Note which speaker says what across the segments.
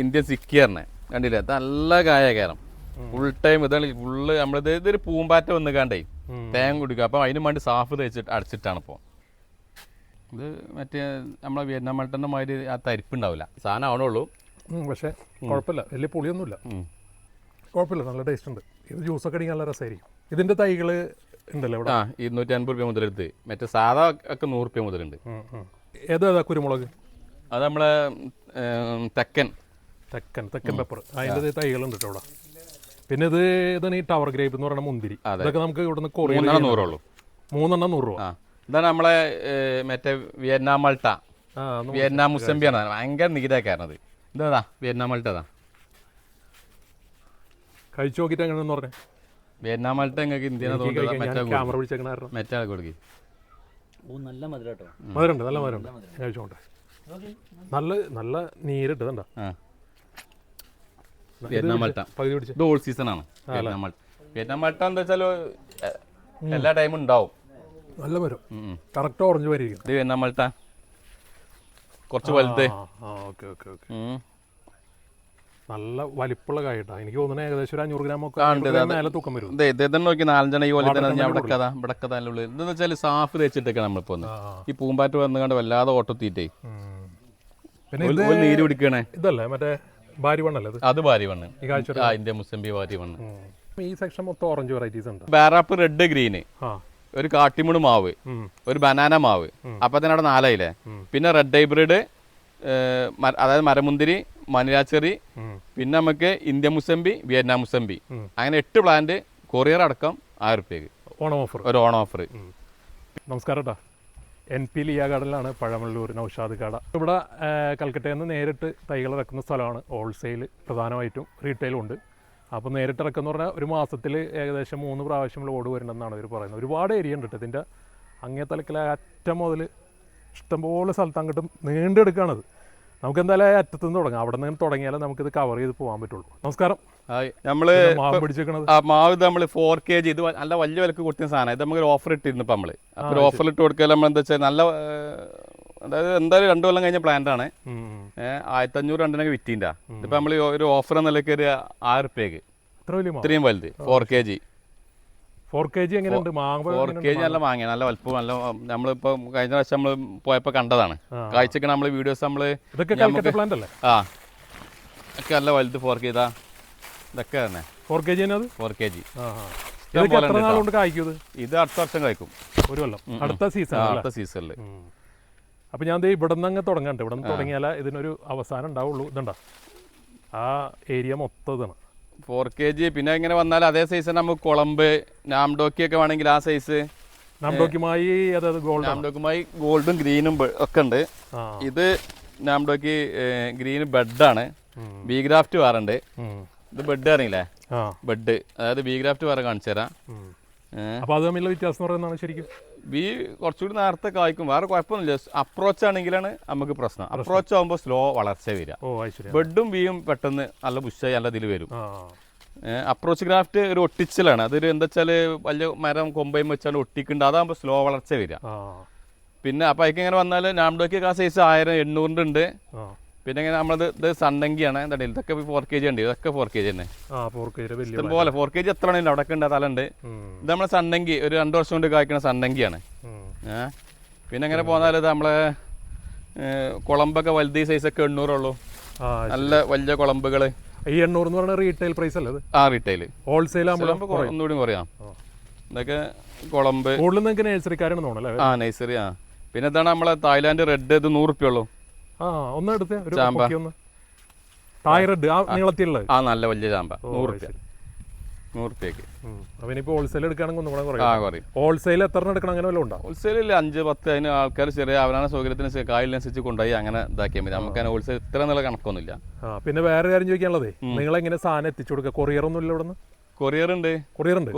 Speaker 1: Indian സിക്കിയറിനെ കണ്ടില്ലേ, നല്ല കായ കയറും ഫുൾ ടൈം. ഇതാണ് ഫുള്ള് നമ്മളിത് ഇതൊരു പൂമ്പാറ്റ വന്ന് കണ്ടേ തേങ്ങ കുടിക്കുക. അപ്പം അതിന് വേണ്ടി സാഫ് തേച്ചിട്ട് അടച്ചിട്ടാണ് ഇപ്പോൾ. ഇത് മറ്റേ നമ്മളെ വിയറ്റ്നാം മട്ടൻ്റെ മാതിരി ആ തരിപ്പുണ്ടാവില്ല, സാധനം ആവണുള്ളൂ.
Speaker 2: പക്ഷേ കുഴപ്പമില്ല, വലിയ പുളിയൊന്നുമില്ല, കുഴപ്പമില്ല, നല്ല ടേസ്റ്റ് ഉണ്ട്. ഇത് ജ്യൂസൊക്കെ അടിക്കാൻ നല്ല രസമായിരിക്കും. ഇതിൻ്റെ തൈകൾ ഉണ്ടല്ലോ ഇവിടെ?
Speaker 1: 250 രൂപ മുതലെടുത്ത്, മറ്റേ സാധാ ഒക്കെ 100 രൂപ മുതലുണ്ട്.
Speaker 2: ഏതാ കുരുമുളക്?
Speaker 1: അത് നമ്മളെ തെക്കൻ
Speaker 2: പെപ്പർ, അതിൻ്റെ തൈകളുണ്ട് കേട്ടോ ഇവിടെ. പിന്നെ ഇതാണ് ഈ ടവർ ഗ്രേപ്പ് എന്ന് പറയുന്ന മുന്തിരി. ഇതൊക്കെ നമുക്ക് ഇവിടുന്ന് കൊറിയ
Speaker 1: 100 രൂപ.
Speaker 2: 3 100 രൂപ.
Speaker 1: ഇതാണ് നമ്മളെ മറ്റേ വിയറ്റ്നാം മൾട്ട, വിയറ്റ്നാം മുസംബിയാണ്, ഭയങ്കര നീരാക്കാരണത്. ഇതാ വിയറ്റ്നാം മൾട്ട. അതാ
Speaker 2: കഴിച്ചു നോക്കിയിട്ട് എങ്ങനെയെന്ന് പറഞ്ഞേ.
Speaker 1: വിയറ്റ്നാം മൾട്ട നിങ്ങൾക്ക് ഇന്ത്യനെ
Speaker 2: ക്യാമറ പിടിച്ചേക്കണ
Speaker 1: മറ്റേ കൊടുക്കി.
Speaker 3: നല്ല മധുരട്ടോ,
Speaker 2: മധുരമുണ്ട്, നല്ല മധുരമുണ്ട്. കഴിച്ചോട്ടെ, നല്ല നീരിട്ട് കണ്ട.
Speaker 1: വിയറ്റ്നാം മൾട്ട ഇത് ഓൾ സീസൺ ആണ്. വിയറ്റ്നാം മൾട്ട എന്താ വെച്ചാൽ എല്ലാ ടൈമും ഉണ്ടാവും.
Speaker 2: നല്ല വരും, കറക്റ്റ് ഓറഞ്ച് വരിക.
Speaker 1: ഇത് വിയറ്റ്നാം മൾട്ട കുറച്ച് വലുത്.
Speaker 2: നല്ല വലിപ്പുള്ള കായട്ടാ. എനിക്ക് തോന്നുന്നത് ഏകദേശം 500 ഗ്രാമൊക്കെ മേലെ തൂക്കം വരും.
Speaker 1: ഇതെന്നെ നോക്കി 4 ഈ പോലെ തന്നെ ഇവിടെ ഉള്ളിൽ എന്താ വെച്ചാൽ സാഫ് തേച്ചിട്ടൊക്കെ നമ്മളിപ്പോ ഈ പൂമ്പാറ്റ് വന്നുകൊണ്ട് വല്ലാതെ ഓട്ടത്തീറ്റേ പിന്നെ നീര് പിടിക്കണേ.
Speaker 2: ഇതല്ലേ മറ്റേ ഭാരിവണ്ണല്ലേ?
Speaker 1: അത് ഭാരിവണ്ണ്, ഇന്ത്യ മുസംബി ഭാരിവണ്ണ്.
Speaker 2: ഈ സെക്ഷൻ മൊത്തം ഓറഞ്ച് വെറൈറ്റീസ് ഉണ്ട്.
Speaker 1: ബാറാപ്പ് റെഡ് ഗ്രീന്, ഒരു കാട്ടിമുണ് മാവ്, ഒരു ബനാന മാവ്, അപ്പൊ തന്നെ അവിടെ 4 ആയില്ലേ. പിന്നെ റെഡ് ഹൈബ്രിഡ്, അതായത് മരമുന്തിരി, മനിലാച്ചെറി, പിന്നെ നമുക്ക് ഇന്ത്യ മുസംബി, വിയറ്റ്നാം മുസംബി, അങ്ങനെ 8 പ്ലാന്റ് കൊറിയർ അടക്കം 1000 രൂപയ്ക്ക്
Speaker 2: ഓണം ഓഫർ,
Speaker 1: ഒരു ഓണം ഓഫർ.
Speaker 2: നമസ്കാരം കേട്ടോ. NP ലിയ ഗാർഡനിലാണ്, പഴമള്ളൂർ നൗഷാദ് കട. ഇവിടെ കൽക്കട്ടയിൽ നിന്ന് നേരിട്ട് തൈകൾ ഇറക്കുന്ന സ്ഥലമാണ്. ഹോൾസെയിൽ പ്രധാനമായിട്ടും റീറ്റെയിലും ഉണ്ട്. അപ്പോൾ നേരിട്ട് ഇറക്കുന്ന പറഞ്ഞാൽ ഒരു മാസത്തിൽ ഏകദേശം 3 പ്രാവശ്യം ലോഡ് വരുന്നുണ്ടെന്നാണ് ഇവർ പറയുന്നത്. ഒരുപാട് ഏരിയ ഉണ്ട് കേട്ടോ. ഇതിൻ്റെ അങ്ങേ തലക്കിലെ അറ്റം മുതൽ ഇഷ്ടംപോലെ സ്ഥലത്ത് അങ്ങോട്ട് നീണ്ടെടുക്കുകയാണത്. നമുക്ക് എന്തായാലും അറ്റത്തുനിന്ന് തുടങ്ങാം. അവിടെ നിന്ന് തുടങ്ങിയാലേ നമുക്കിത് കവർ ചെയ്ത് പോകാൻ പറ്റുള്ളൂ. നമസ്കാരം.
Speaker 1: നമ്മള്
Speaker 2: മാവ് പിടിച്ചേക്കണത്
Speaker 1: മാവ് ഇത് നമ്മൾ 4 kg, ഇത് നല്ല വലിയ വിലക്ക് കൊടുക്കുന്ന സാധനം. ഇത് നമുക്ക് ഓഫർ ഇട്ടിരുന്നു. ഇപ്പം നമ്മള് അപ്പോൾ ഓഫറിൽ ഇട്ട് കൊടുക്കുക നമ്മൾ എന്താ വെച്ചാൽ നല്ല, അതായത് എന്തായാലും 2 കൊല്ലം കഴിഞ്ഞ പ്ലാന്റ് ആണ്. 1500 രണ്ടിനൊക്കെ വിറ്റിൻ്റെ. ഇതിപ്പോൾ നമ്മൾ ഒരു ഓഫർ നിലയ്ക്ക് ഒരു 1000 രൂപയ്ക്ക് ഇത്രയും വലുത് 4 kg.
Speaker 2: 4 kg എങ്ങനെയുണ്ട്?
Speaker 1: 4 kg നല്ല മാങ്ങ, നല്ല വലുപ്പം, നല്ല നമ്മളിപ്പോൾ കഴിഞ്ഞ പ്രാവശ്യം നമ്മൾ പോയപ്പോൾ കണ്ടതാണ്. കാഴ്ചക്ക് നമ്മൾ വീഡിയോസ് നമ്മൾ
Speaker 2: ഒക്കെ
Speaker 1: നല്ല വലുത് 4 kg. ഇതൊക്കെ തന്നെ
Speaker 2: 4 kg.
Speaker 1: 4 kg ഇത് അടുത്ത വർഷം കഴിക്കും,
Speaker 2: ഒരു കൊല്ലം, അടുത്ത
Speaker 1: സീസണിൽ.
Speaker 2: അപ്പം ഞാൻ ഇവിടെ നിന്ന് അങ്ങ് തുടങ്ങണ്ട. ഇവിടെ നിന്ന് തുടങ്ങിയാലേ ഇതിനൊരു അവസാനം ഉണ്ടാവുള്ളൂ. ഇതുണ്ട ആ ഏരിയ മൊത്തം ഇതാണ്
Speaker 1: 4 kg. പിന്നെ ഇങ്ങനെ വന്നാൽ അതേ സൈസ് നമുക്ക് കുളമ്പ്, നാംഡോക്കി ഒക്കെ വേണമെങ്കിൽ ആ സൈസ്.
Speaker 2: നാംഡോക്കിമായി അതായത്
Speaker 1: നാംഡോക്കുമായി ഗോൾഡും ഗ്രീനും ഒക്കെ ഉണ്ട്. ഇത് നാംഡോക്കി ഗ്രീൻ ബെഡാണ്. ബി ഗ്രാഫ്റ്റ് വേറുണ്ട്. ഇത് ബെഡ് അറിയില്ലേ? ബെഡ്, അതായത് ബി ഗ്രാഫ്റ്റ് വേറെ കാണിച്ചു തരാം.
Speaker 2: അപ്പോൾ അത് തമ്മിലുള്ള വ്യത്യാസം എന്ന് പറയുന്നതാണ് ശരിക്കും.
Speaker 1: ബി കുറച്ചുകൂടി നേരത്തെ കായ്ക്കും, വേറെ കുഴപ്പമൊന്നുമില്ല. അപ്രോച്ച് ആണെങ്കിലാണ് നമുക്ക് പ്രശ്നം. അപ്രോച്ച് ആകുമ്പോൾ സ്ലോ വളർച്ച വരിക. ബെഡും ബിയും പെട്ടെന്ന് നല്ല ബുഷായി നല്ല ഇതിൽ വരും. അപ്രോച്ച് ഗ്രാഫ്റ്റ് ഒരു ഒട്ടിച്ചലാണ്. അതൊരു എന്താ വെച്ചാൽ വലിയ മരം കൊമ്പയും വെച്ചാൽ ഒട്ടിക്കുന്നുണ്ട്. അതാകുമ്പോൾ സ്ലോ വളർച്ച വരിക. പിന്നെ അപ്പം അതിക്ക് ഇങ്ങനെ വന്നാൽ നാംഡോക്കി ആ സൈസ് 1000-800 ഉണ്ട്. പിന്നെ ഇങ്ങനെ നമ്മളത് ഇത് സണ്ണങ്കിയാണ്. എന്താ ഇതൊക്കെ 4 kg ഉണ്ട്. ഇതൊക്കെ 4 kg തന്നെ ഇഷ്ടംപോലെ. 4 kg എത്ര ആണെങ്കിലും അവിടെ ഉണ്ട്, തലുണ്ട്. ഇത് നമ്മളെ സണ്ണങ്കി ഒരു 2 വർഷം കൊണ്ട് കായ്ക്കുന്ന സണ്ണങ്കിയാണ്. പിന്നെ ഇങ്ങനെ പോന്നാൽ ഇത് നമ്മളെ കുളമ്പൊക്കെ വലുത് സൈസൊക്കെ 800 ഉള്ളൂ. നല്ല വലിയ കുളമ്പുകൾ.
Speaker 2: ഈ 800 എന്ന് പറയുന്നത് റീറ്റെയിൽ പ്രൈസ് അല്ലേ?
Speaker 1: റീറ്റെയിൽ.
Speaker 2: ഹോൾസെയിൽ
Speaker 1: ഒന്നുകൂടി കുറയാം. ഇതൊക്കെ കുളമ്പ്
Speaker 2: നഴ്സറിക്കാരാണ് തോന്നുന്നത്.
Speaker 1: നഴ്സറി. പിന്നെ ഇതാണ് നമ്മളെ തായ്ലാൻഡ് റെഡ്. ഇത് 100 രൂപ ഉള്ളൂ.
Speaker 2: ഒന്ന് എടുത്ത് തായ് റെഡ് നീളത്തിലുള്ളത്.
Speaker 1: നല്ല വലിയ ചാമ്പ 100 രൂപയ്ക്ക്.
Speaker 2: അവനിപ്പോ ഹോൾസെയിൽ എടുക്കുകയാണെങ്കിൽ ഹോൾസെയിൽ എത്ര എടുക്കണം? അങ്ങനെ വല്ല ഉണ്ടോ?
Speaker 1: ഹോൾസെയിൽ 5, 10 അതിന് ആൾക്കാർ ചെറിയ അവരാണ് സൗകര്യത്തിന് കായലിനനുസരിച്ച് കൊണ്ടുപോയി അങ്ങനെ ഇതാക്കിയാൽ മതി. നമുക്ക് ഹോൾസെയിൽ ഇത്ര നല്ല കണക്കൊന്നുമില്ല.
Speaker 2: പിന്നെ വേറെ കാര്യം ചോദിക്കാനുള്ളത്, നിങ്ങൾ എങ്ങനെ സാധനം എത്തിച്ചു കൊടുക്കുക? കൊറിയർ ഒന്നും ഇല്ല ഇവിടുന്ന്?
Speaker 1: കൊറിയർ ഉണ്ട്.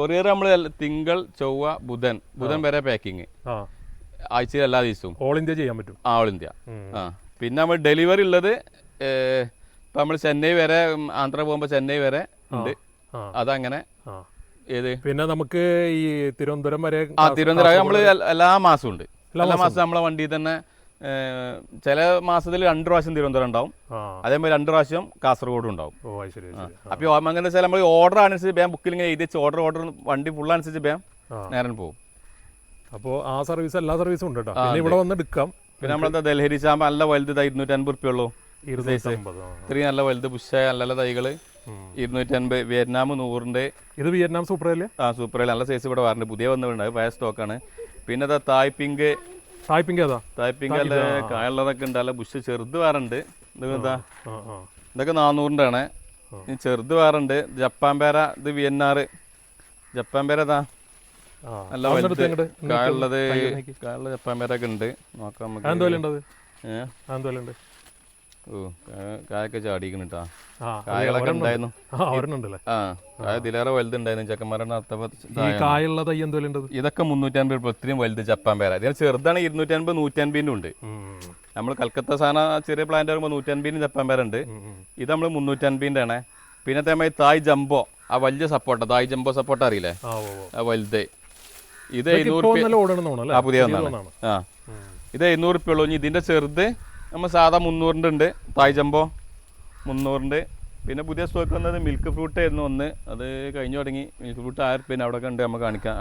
Speaker 1: കൊറിയർ നമ്മൾ തിങ്കൾ, ചൊവ്വ, ബുധൻ വരെ പാക്കിങ്. ആഴ്ചയിൽ എല്ലാ ദിവസവും
Speaker 2: ഓൾ ഇന്ത്യ ചെയ്യാൻ പറ്റും.
Speaker 1: All India. പിന്നെ നമ്മൾ ഡെലിവറി ഉള്ളത് ഇപ്പം നമ്മൾ ചെന്നൈ വരെ, ആന്ധ്ര പോകുമ്പോൾ ചെന്നൈ വരെ ഉണ്ട്. അതങ്ങനെ. ഏത്
Speaker 2: പിന്നെ നമുക്ക് ഈ തിരുവനന്തപുരം വരെ?
Speaker 1: തിരുവനന്തപുരം നമ്മൾ എല്ലാ മാസവും ഉണ്ട്. എല്ലാ മാസവും നമ്മളെ വണ്ടിയിൽ തന്നെ ചില മാസത്തിൽ 2 പ്രാവശ്യം തിരുവനന്തപുരം ഉണ്ടാവും, അതേപോലെ 2 പ്രാവശ്യം കാസർഗോഡും ഉണ്ടാവും. അപ്പോൾ അങ്ങനെ വെച്ചാൽ നമ്മൾ ഓർഡർ അനുസരിച്ച് വേഗം ബുക്കിൽ ഇങ്ങനെ എഴുതി വെച്ച് ഓർഡർ വണ്ടി ഫുൾ അനുസരിച്ച് വേഗം നേരം പോകും.
Speaker 2: അപ്പോൾ ആ സർവീസ് എല്ലാ സർവീസും ഉണ്ട് കേട്ടോ. പിന്നെ ഇവിടെ വന്ന് എടുക്കാം.
Speaker 1: പിന്നെ നമ്മളെന്താ ദൽഹരി ചാമ്പ നല്ല വലുത് 250 റുപ്യ ഉള്ളൂ. ഇത്രയും നല്ല വലുത് ബുഷായ നല്ല തൈകള് 250. വിയറ്റ്നാം 100.
Speaker 2: ഇത് വിയറ്റ്നാം സൂപ്പർ അല്ലേ?
Speaker 1: സൂപ്പർ നല്ല സൈസ് ഇവിടെ വരുന്നുണ്ട്, പുതിയ വന്നിട്ടുണ്ട്, പഴയ സ്റ്റോക്കാണ്. പിന്നെ തായ് പിങ്ക്
Speaker 2: ഏതാ?
Speaker 1: തായ് പിങ്ക് അല്ല കായുള്ളതൊക്കെ ഉണ്ട്, അല്ല ബുഷ് ചെറുത് വേറുണ്ട്. ഇതൊക്കെ 400 ആണ്. ചെറുത് വേറുണ്ട്. ജപ്പാൻ പേര, ഇത് വിയന്നാറ് ജപ്പാൻ പേര നല്ല വലുത് കായുള്ളത്. കായുള്ള ജപ്പാൻ പേരൊക്കെ ഉണ്ട്, നോക്കാം നമുക്ക്. കായൊക്കെ ചാടിക്കണിട്ടാ, കായകളൊക്കെ ഉണ്ടായിരുന്നു. കായ ഇതിലേറെ വലുതുണ്ടായിരുന്നു. ചെക്കന്മാരുടെ ഇതൊക്കെ 350. ഇത്രയും വലുത് ജപ്പാൻ പേര. ഇതിന് ചെറുതാണ് 250, 150 ഉണ്ട്. നമ്മൾ കൽക്കത്ത സാധനം ചെറിയ പ്ലാന്റ് ആകുമ്പോൾ 150 ജപ്പാൻ പേര ഉണ്ട്. ഇത് നമ്മൾ 350 ആണ്. പിന്നെ അതേമാതിരി തായ് ജംബോ, ആ വലിയ സപ്പോർട്ട, തായ് ജംബോ സപ്പോർട്ട അറിയില്ലേ, ആ വലുത്. ഇത് 700 പുതിയ ഒന്നാണ്. ഇത് 700 റുപ്യ ഉള്ളൂ. ഇതിന്റെ ചെറുത് നമ്മൾ സാധാ 300 ഉണ്ട്. തായ് ജംബോ 300. പിന്നെ പുതിയ സ്റ്റോക്ക് വന്നത് മിൽക്ക് ഫ്രൂട്ട് ആയിരുന്നു ഒന്ന്, അത് കഴിഞ്ഞു തുടങ്ങി. മിൽക്ക് ഫ്രൂട്ട് 1000 റുപ്യ അവിടെ ഉണ്ട്, നമുക്ക് കാണിക്കാം.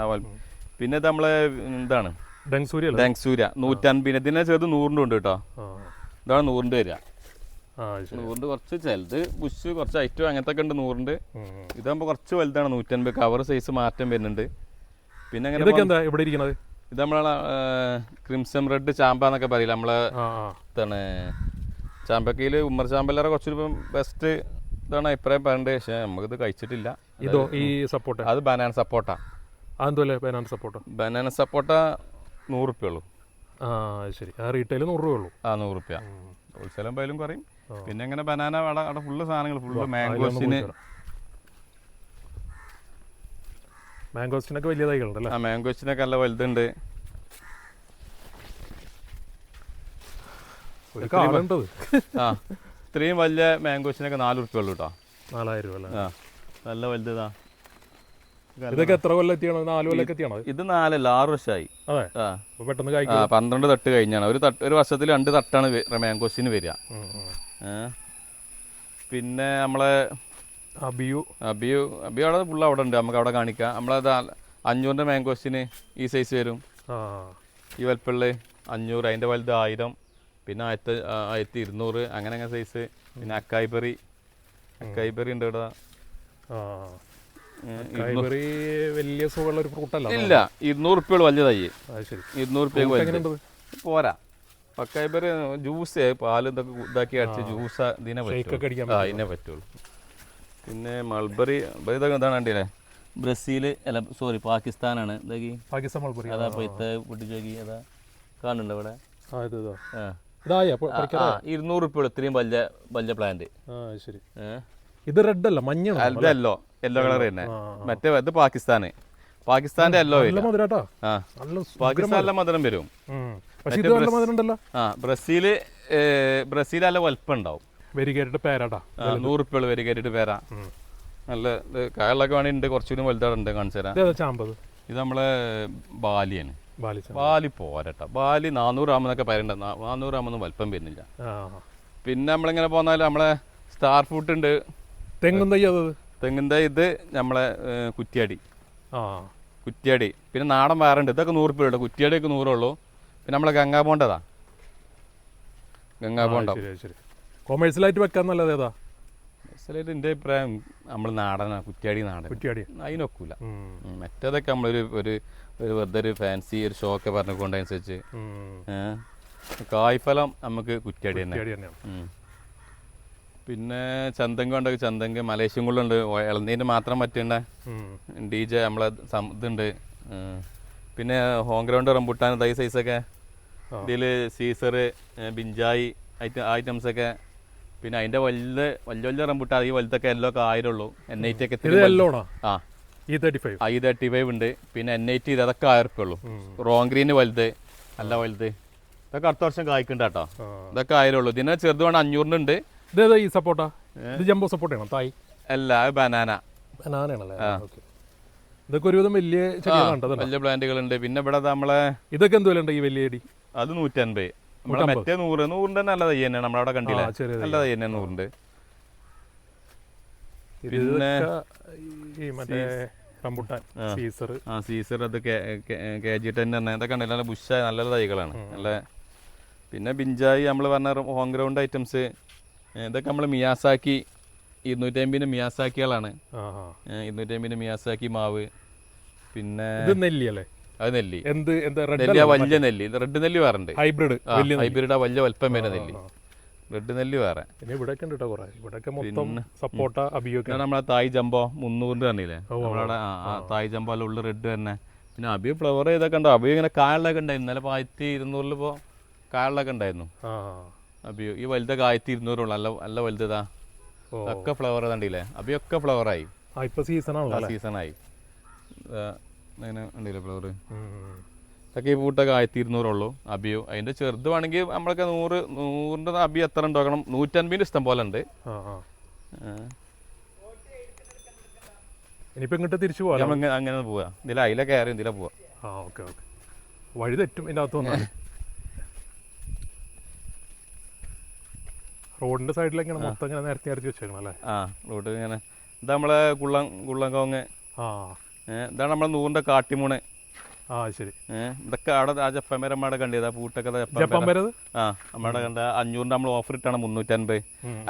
Speaker 1: പിന്നെ ഇത് നമ്മളെ എന്താണ് ഡെങ്സൂര്യ 150. ഇതിനെ ചെറുത് 100 ഉണ്ട് കേട്ടോ. ഇതാണ് 100 വരിക. 100 കുറച്ച് ചിലത് ബുഷ് കുറച്ച് ഐറ്റം അങ്ങനത്തെ ഒക്കെ ഉണ്ട് 100. ഇതാകുമ്പോൾ കുറച്ച് വലുതാണ് 150. കവർ സൈസ് മാറ്റം വരുന്നുണ്ട്. പിന്നെ അങ്ങനെ ഇത് നമ്മളെ ക്രിംസൺ റെഡ് ചാമ്പ എന്നൊക്കെ പറയില്ല, നമ്മളെ ഇതാണ് ചാമ്പക്കയിൽ ഉമ്മർ ചാമ്പലേറെ കുറച്ചൊരു ബെസ്റ്റ് ഇതാണ് അഭിപ്രായം പറയുന്നത്. പക്ഷേ നമുക്കിത് കഴിച്ചിട്ടില്ല.
Speaker 2: ഇതോ ഈ സപ്പോർട്ട? അത്
Speaker 1: ബനാന സപ്പോർട്ട. ബനാന സപ്പോർട്ട 100 റുപ്യ ഉള്ളൂ.
Speaker 2: ശരി, റീറ്റെയിൽ 100 രൂപ ഉള്ളൂ.
Speaker 1: 100 റുപ്യ. ഹോൾസെയിലും പൈലും കുറയും. പിന്നെ അങ്ങനെ ബനാന അവിടെ ഫുള്ള് സാധനങ്ങൾ ഫുള്ള്
Speaker 2: മാംഗോസ്റ്റിനൊക്കെ വലിയ തൈകളുണ്ടല്ലേ?
Speaker 1: മാംഗോസ്റ്റിനൊക്കെ നല്ല വലുതുണ്ട്. ഇത്രയും വലിയ മാംഗോസ്റ്റിനൊക്കെ 4 റുപ്യ ഉള്ളൂ കേട്ടോ.
Speaker 2: 4000 രൂപ.
Speaker 1: നല്ല വലുതാ.
Speaker 2: ഇതൊക്കെ എത്ര കൊല്ലം എത്തിയാണോ? 4 കൊല്ലം എത്തിയാണോ?
Speaker 1: ഇത് 4 അല്ല 6 വർഷമായി.
Speaker 2: പെട്ടെന്ന്
Speaker 1: 12 തട്ട് കഴിഞ്ഞാണ്. ഒരു വർഷത്തിൽ 2 തട്ടാണ് മാംഗോസ്റ്റിന് വരിക. പിന്നെ നമ്മളെ അബിയു അവിടെ ഫുള്ള് അവിടെ ഉണ്ട്, നമുക്ക് അവിടെ കാണിക്കാം. നമ്മളത് 500 മാംഗോസ്റ്റിന് ഈ സൈസ് വരും. ഈ വലുപ്പുള്ള 500, അതിൻ്റെ വലുത് 1000, പിന്നെ 1200 അങ്ങനെ സൈസ്. പിന്നെ അക്കായ്ബെറി ഉണ്ട് ഇവിടെ.
Speaker 2: വലിയ സുഖമുള്ള ഒരു ഫ്രൂട്ടല്ല.
Speaker 1: ഇല്ല, 200 റുപ്യ വലിയ തൈ. 200 റുപ്യ പോരാ. അക്കായ്ബെറി ജ്യൂസ് പാല് ഇതൊക്കെ ഇതാക്കി അടിച്ച് ജ്യൂസ് ഇതിനെ പറ്റുള്ളൂ. പിന്നെ മൾബറി ഇതൊക്കെ എന്താണ് കണ്ടില്ലേ? ബ്രസീൽ അല്ല സോറി പാകിസ്ഥാനാണ്. ഇതാക്കി
Speaker 2: പാകിസ്ഥാൻ മൾബറി.
Speaker 1: അതാ പൊയ്ത്ത് പൊട്ടിച്ചോക്കി അതാ കാണുന്നുണ്ട് ഇവിടെ. 200 റുപ്യ ഇത്രയും വലിയ പ്ലാന്റ്.
Speaker 2: ഇത് റെഡ് അല്ല, മഞ്ഞ
Speaker 1: യെല്ലോ കളർ തന്നെ. മറ്റേ ഇത് പാകിസ്ഥാന്റെ യെല്ലോ പാകിസ്ഥാനിലെ മധുരം വരും. ബ്രസീൽ നല്ല വലുപ്പം ഉണ്ടാവും. 100 റുപ്യ വെരികേറ്റിട്ട് പേര. നല്ല കായലൊക്കെ വേണമെങ്കിൽ കുറച്ചുകൂടി വലുതാടുണ്ട്, കാണിച്ചു തരാം. ഇത് നമ്മളെ ബാലിയാണ്. ബാലി പോരട്ടോ. ബാലി 400 ഗ്രാമെന്നൊക്കെ പറയണ്ട. 400 ഗ്രാമൊന്നും വലുപ്പം വരുന്നില്ല. പിന്നെ നമ്മളിങ്ങനെ പോന്നാൽ നമ്മളെ സ്റ്റാർ ഫ്രൂട്ട് ഉണ്ട്. തെങ്ങിൻ തൈ ഇത് നമ്മളെ കുറ്റിയാടി. പിന്നെ നാടൻ വേറുണ്ട്. ഇതൊക്കെ 100 റുപ്യ ഉണ്ട്. കുറ്റിയാടിയൊക്കെ 100 ഉള്ളൂ. പിന്നെ നമ്മളെ ഗംഗാബോണ്ടതാ. ഗംഗാബോണ്ടം
Speaker 2: കൊമേഴ്സ്യലായിട്ട് വെക്കാൻ നല്ലത് ഏതാ?
Speaker 1: കൊമേഴ്സ്യലായിട്ട് എൻ്റെ അഭിപ്രായം നമ്മൾ നാടനാണ്. കുറ്റിയാടി അതിനൊക്കൂല. മറ്റേതൊക്കെ നമ്മളൊരു വെറുതെ ഒരു ഫാൻസി ഒരു ഷോ ഒക്കെ പറഞ്ഞുകൊണ്ടനുസരിച്ച് കായ്ഫലം നമുക്ക് കുറ്റിയാടി തന്നെ. പിന്നെ ചന്തങ്ക ഉണ്ടെങ്കിൽ ചന്തങ്ക, മലേഷ്യൻ കൊള്ളുണ്ട്. ഇളനീര് മാത്രം പറ്റേണ്ട DJ നമ്മളെ ഇതുണ്ട്. പിന്നെ ഹോം ഗ്രൗണ്ട് റംബുട്ടാൻ തൈ സൈസൊക്കെ ഇതിൽ സീസർ ബിഞ്ചായി ഐറ്റംസൊക്കെ. പിന്നെ അതിൻ്റെ വലിയ റംബുട്ടാൻ ഈ വലുതൊക്കെ എല്ലോ ഒക്കെ 1000 ഉള്ളൂ. N80 ഒക്കെ E35 ഉണ്ട്. പിന്നെ N80 അതൊക്കെ 1000 റുപ്യ ഉള്ളൂ. റോങ് ഗ്രീന് വലുത് നല്ല വലുത്. ഇതൊക്കെ അടുത്ത വർഷം കായ്ക്കുന്നുണ്ട് കേട്ടോ. ഇതൊക്കെ 1000 ഉള്ളൂ. ഇതിനെ ചെറുത് വേണം 500 ഉണ്ട്.
Speaker 2: ഈ സപ്പോർട്ടാ? ഇത് ജംബോ സപ്പോർട്ടാണോ? തായ്
Speaker 1: അല്ല,
Speaker 2: ബനാനയാണല്ലേ? ഇതൊക്കെ ഒരുവിധം വലിയ പ്ലാന്റുകളുണ്ട്.
Speaker 1: പിന്നെ ഇവിടെ നമ്മളെ
Speaker 2: ഇതൊക്കെ എന്ത് വിലയുണ്ട് ഈ വലിയ ചെടി?
Speaker 1: അത് 150. നമ്മളെ മറ്റേ 100 നല്ല തൈ തന്നെയാണ് നമ്മളവിടെ കണ്ടില്ല,
Speaker 2: ചെറിയ
Speaker 1: നല്ല തൈ തന്നെ 100
Speaker 2: പിന്നെ ഈ മറ്റേ റംബുട്ടാൻ സീസർ
Speaker 1: സീസർ അത് KG10 തന്നെ ഇതൊക്കെ ഉണ്ടല്ലോ, നല്ല ബുഷായ നല്ല തൈകളാണ് നല്ല. പിന്നെ ബിഞ്ചായി നമ്മൾ പറഞ്ഞ ഹോം ഗ്രൗണ്ട് ഐറ്റംസ് ഇതൊക്കെ നമ്മൾ മിയാസാക്കി 250 മിയാസാക്കികളാണ്. 250 മിയാസാക്കി മാവ്. പിന്നെ
Speaker 2: നെല്ലി അല്ലേ?
Speaker 1: അത് നെല്ലി,
Speaker 2: നെല്ലി
Speaker 1: വലിയ നെല്ലി, റെഡ് നെല്ലി വേറെ ഉണ്ട്,
Speaker 2: ഹൈബ്രിഡ്
Speaker 1: വലിയ വലിപ്പം വരുന്ന നെല്ലി, റെഡ് നെല്ലി വേറെ. നമ്മളെ തായ് ജംബോ 300 തന്നെയില്ലേ നമ്മളവിടെ, തായ് ജംബോ അല്ല ഉള്ള റെഡ് തന്നെ. പിന്നെ അബി ഫ്ലവർ ചെയ്തൊക്കെ ഉണ്ടോ, അബി ഇങ്ങനെ കായലൊക്കെ ഉണ്ടായിരുന്നു, ഇന്നലെ 1200 ഇപ്പോൾ കായലൊക്കെ ഉണ്ടായിരുന്നു അബി. ഈ വലുതൊക്കെ 1200 നല്ല നല്ല വലുതാ, ഒക്കെ ഫ്ലവർ കണ്ടില്ലേ അബിയൊക്കെ ഫ്ലവറായി, സീസണായി അങ്ങനെ ഉണ്ടല്ലേ ഫ്ലവർ. ഇതൊക്കെ ഈ പൂട്ടൊക്കെ 1200 അബിയോ. അതിന്റെ ചെറുത് വേണമെങ്കിൽ നമ്മളൊക്കെ 100 അബി എത്ര ഉണ്ടാക്കണം, 150 ഇഷ്ടം പോലെ ഉണ്ട്.
Speaker 2: ഇനിയിപ്പോ ഇങ്ങോട്ട് തിരിച്ചു പോകാം,
Speaker 1: അങ്ങനെ പോവാ, ഇതിൽ അതിലെ കയറി ഇതിലെ പോവാ.
Speaker 2: വഴി തെറ്റും ഇതിൻ്റെ അകത്ത് വന്നാൽ. റോഡിന്റെ സൈഡിലേക്ക് മൊത്തം ഇങ്ങനെ നേരത്തെ നിരത്തി വെച്ചേക്കണം അല്ലേ?
Speaker 1: റോഡ് ഇങ്ങനെ. ഇത് നമ്മളെ കുള്ളങ്കോങ്ങ്, ഇതാണ് നമ്മളെ 100 കാട്ടിമൂണ്.
Speaker 2: ശരി.
Speaker 1: ഇതൊക്കെ അവിടെ ആ ജപ്പമരമ്മയുടെ കണ്ടിയതാ പൂട്ടൊക്കെ നമ്മുടെ കണ്ട 500 നമ്മൾ ഓഫർ ഇട്ടാണ് 350.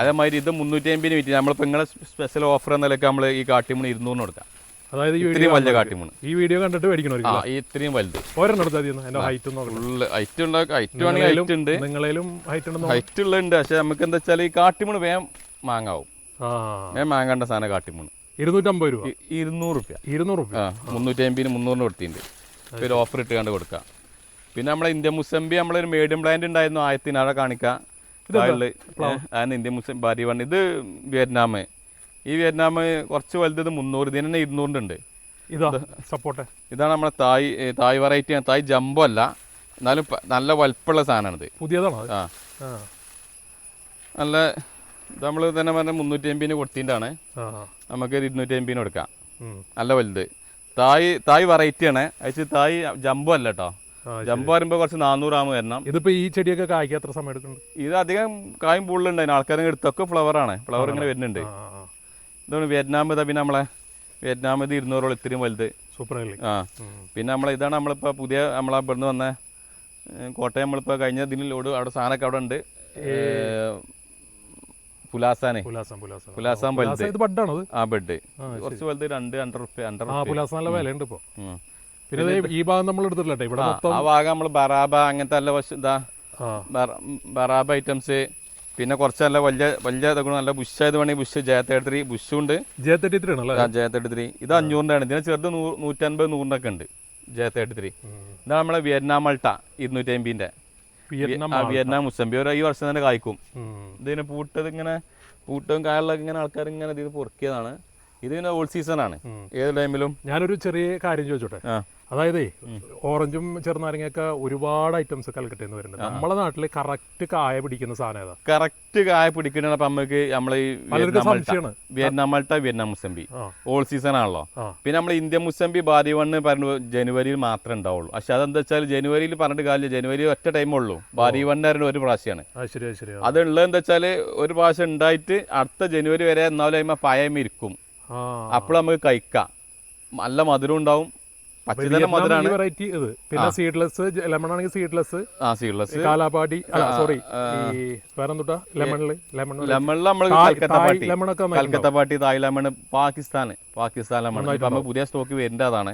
Speaker 1: അതേമാതിരി ഇത് 350 വിറ്റ് നമ്മളിപ്പോ നിങ്ങളെ സ്പെഷ്യൽ ഓഫർ എന്നൊക്കെ നമ്മൾ ഈ കാട്ടിമൂണ് 200 കൊടുക്കാം.
Speaker 2: അതായത്
Speaker 1: ഇത്രയും വലിയ കാട്ടിമൂണ്,
Speaker 2: ഈ വീഡിയോ കണ്ടിട്ട് മേടിക്കണോ?
Speaker 1: ഇത്രയും വലുത് ഹൈറ്റ് ഉള്ളുണ്ട്. പക്ഷെ നമുക്ക് എന്താ വെച്ചാൽ ഈ കാട്ടിമൂണ് വേഗം മാങ്ങാവും, വേഗം മാങ്ങേണ്ട സാധനം കാട്ടിമൂണ്.
Speaker 2: 250 രൂപ,
Speaker 1: 200 രൂപ, 350 300 കൊടുത്തിട്ടുണ്ട്. ഒരു ഓഫർ ഇട്ട് കണ്ട് കൊടുക്കാം. പിന്നെ നമ്മളെ ഇന്ത്യ മുസംബി നമ്മളൊരു മീഡിയം പ്ലാന്റ് ഉണ്ടായിരുന്നു 1000 കാണിക്കാം. ഇന്ത്യ മുസംബി ബാരി വൺ. ഇത് വിയറ്റ്നാം. ഈ വിയറ്റ്നാം കുറച്ച് വലുത് 300, ഇതിന് തന്നെ 200 ഉണ്ട്. ഇതാണ് നമ്മളെ തായ് വെറൈറ്റി, തായ് ജംബോ അല്ല, എന്നാലും നല്ല വലുപ്പമുള്ള സാധനമാണിത്.
Speaker 2: പുതിയതാണോ?
Speaker 1: നല്ല ഇത് നമ്മൾ തന്നെ പറഞ്ഞ 350 കൊടുത്തിട്ടാണ്, നമുക്ക് 250 കൊടുക്കാം. നല്ല വലുത് തായ് വെറൈറ്റി ആണ്. അയച്ച് തായ് ജംബോ അല്ല കേട്ടോ. ജംബോ വരുമ്പോൾ കുറച്ച് 400 ആകുമ്പോൾ വരണം.
Speaker 2: ഇതിപ്പോ ഈ ചെടിയൊക്കെ കായ്ക്കാൻ എത്ര സമയം എടുക്കുന്നുണ്ട്?
Speaker 1: ഇത് അധികം കായും പൂളിലുണ്ടായിരുന്നു, ആൾക്കാരെ എടുത്തൊക്കെ ഫ്ലവറാണ്, ഫ്ലവർ ഇങ്ങനെ വരുന്നുണ്ട്. ഇതാണ് വിയറ്റ്നാം. ഇതാ പിന്നെ നമ്മളെ വിയറ്റ്നാം ഇത് 200 ഇത്രയും വലുത്,
Speaker 2: സൂപ്പർ.
Speaker 1: പിന്നെ ഇതാണ് നമ്മളിപ്പോൾ പുതിയ നമ്മളെ ഇവിടുന്ന് വന്ന കോട്ടയം, നമ്മളിപ്പോൾ കഴിഞ്ഞ ഇതിന് ലോഡ് അവിടെ സാധനമൊക്കെ അവിടെ ഉണ്ട്. പുലാസാൻ വലുത്, ബെഡ് കുറച്ച് വലുത് 200 റുപ്യ.
Speaker 2: പിന്നെ ഈ ഭാഗം നമ്മൾ എടുത്തിട്ടില്ല,
Speaker 1: ആ ഭാഗം നമ്മൾ ബറാബ അങ്ങനത്തെ നല്ല ഇതാ ബറാബ ഐറ്റംസ്. പിന്നെ കുറച്ച് നല്ല വലിയ വലിയ നല്ല ബുഷായത് വേണമെങ്കിൽ ബുഷ് J33 ബുഷുണ്ട്. J33 ഇത് 500 ആണ്. ഇതിന് ചെറുത് 150 100 ഉണ്ട് J33. ഇതാണ് നമ്മളെ വിയറ്റ്നാം മൾട്ട 250. വിയറ്റ്നാം മുസംബി ഈ വർഷം തന്നെ കായ്ക്കും. ഇതിന് പൂട്ടും കായലിലൊക്കെ ഇങ്ങനെ ആൾക്കാർ ഇങ്ങനെ ഇതിന് പൊറുക്കിയതാണ്. ഇതിന് ഓൾ സീസൺ ആണ്, ഏത് ടൈമിലും.
Speaker 2: ഞാനൊരു ചെറിയ കാര്യം ചോദിച്ചോട്ടെ. അതായത് ഓറഞ്ചും ചെറുനാരങ്ങയൊക്കെ ഒരുപാട് ഐറ്റംസ് കൽക്കട്ടയിൽ നിന്ന് വരുന്നുണ്ട്. നമ്മളെ നാട്ടില് കറക്റ്റ് കായ പിടിക്കുന്ന സാധനം ഏതാ?
Speaker 1: കറക്റ്റ് കായ പിടിക്കുന്ന നമുക്ക് നമ്മളെ വിയറ്റ്നാം മൾട്ട, വിയറ്റ്നാം മുസംബി ഓൾ സീസൺ ആണല്ലോ. പിന്നെ നമ്മൾ ഇന്ത്യൻ മുസംബി ബാരി വണ്ണ് പറഞ്ഞു ജനുവരിയിൽ മാത്രമേ ഉണ്ടാവുള്ളൂ. പക്ഷെ അതെന്താ വെച്ചാൽ ജനുവരിയിൽ പറഞ്ഞിട്ട് കാര്യം, ജനുവരി ഒറ്റ ടൈമുള്ളൂ. ബാരി വണ്ണായിരുന്നു ഒരു പ്രാവശ്യമാണ്. അതുള്ളത് എന്താ വെച്ചാൽ ഒരു പ്രാവശ്യം ഉണ്ടായിട്ട് അടുത്ത ജനുവരി വരെ എന്നാലും അതിന്മേൽ പയം ഇരിക്കും. അപ്പോൾ നമുക്ക് കഴിക്കാം, നല്ല മധുരം ഉണ്ടാവും.
Speaker 2: പിന്നെ സീഡ്ലെസ് ലെമൺ ആണെങ്കിൽ സീഡ്ലെസ്, കാലാപാടി, സോറി
Speaker 1: കൽക്കത്ത പാട്ടി, തായ് ലെമൺ, പാകിസ്ഥാൻ ലെമൺ നമ്മൾ പുതിയ സ്റ്റോക്ക് വരേണ്ടതാണ്.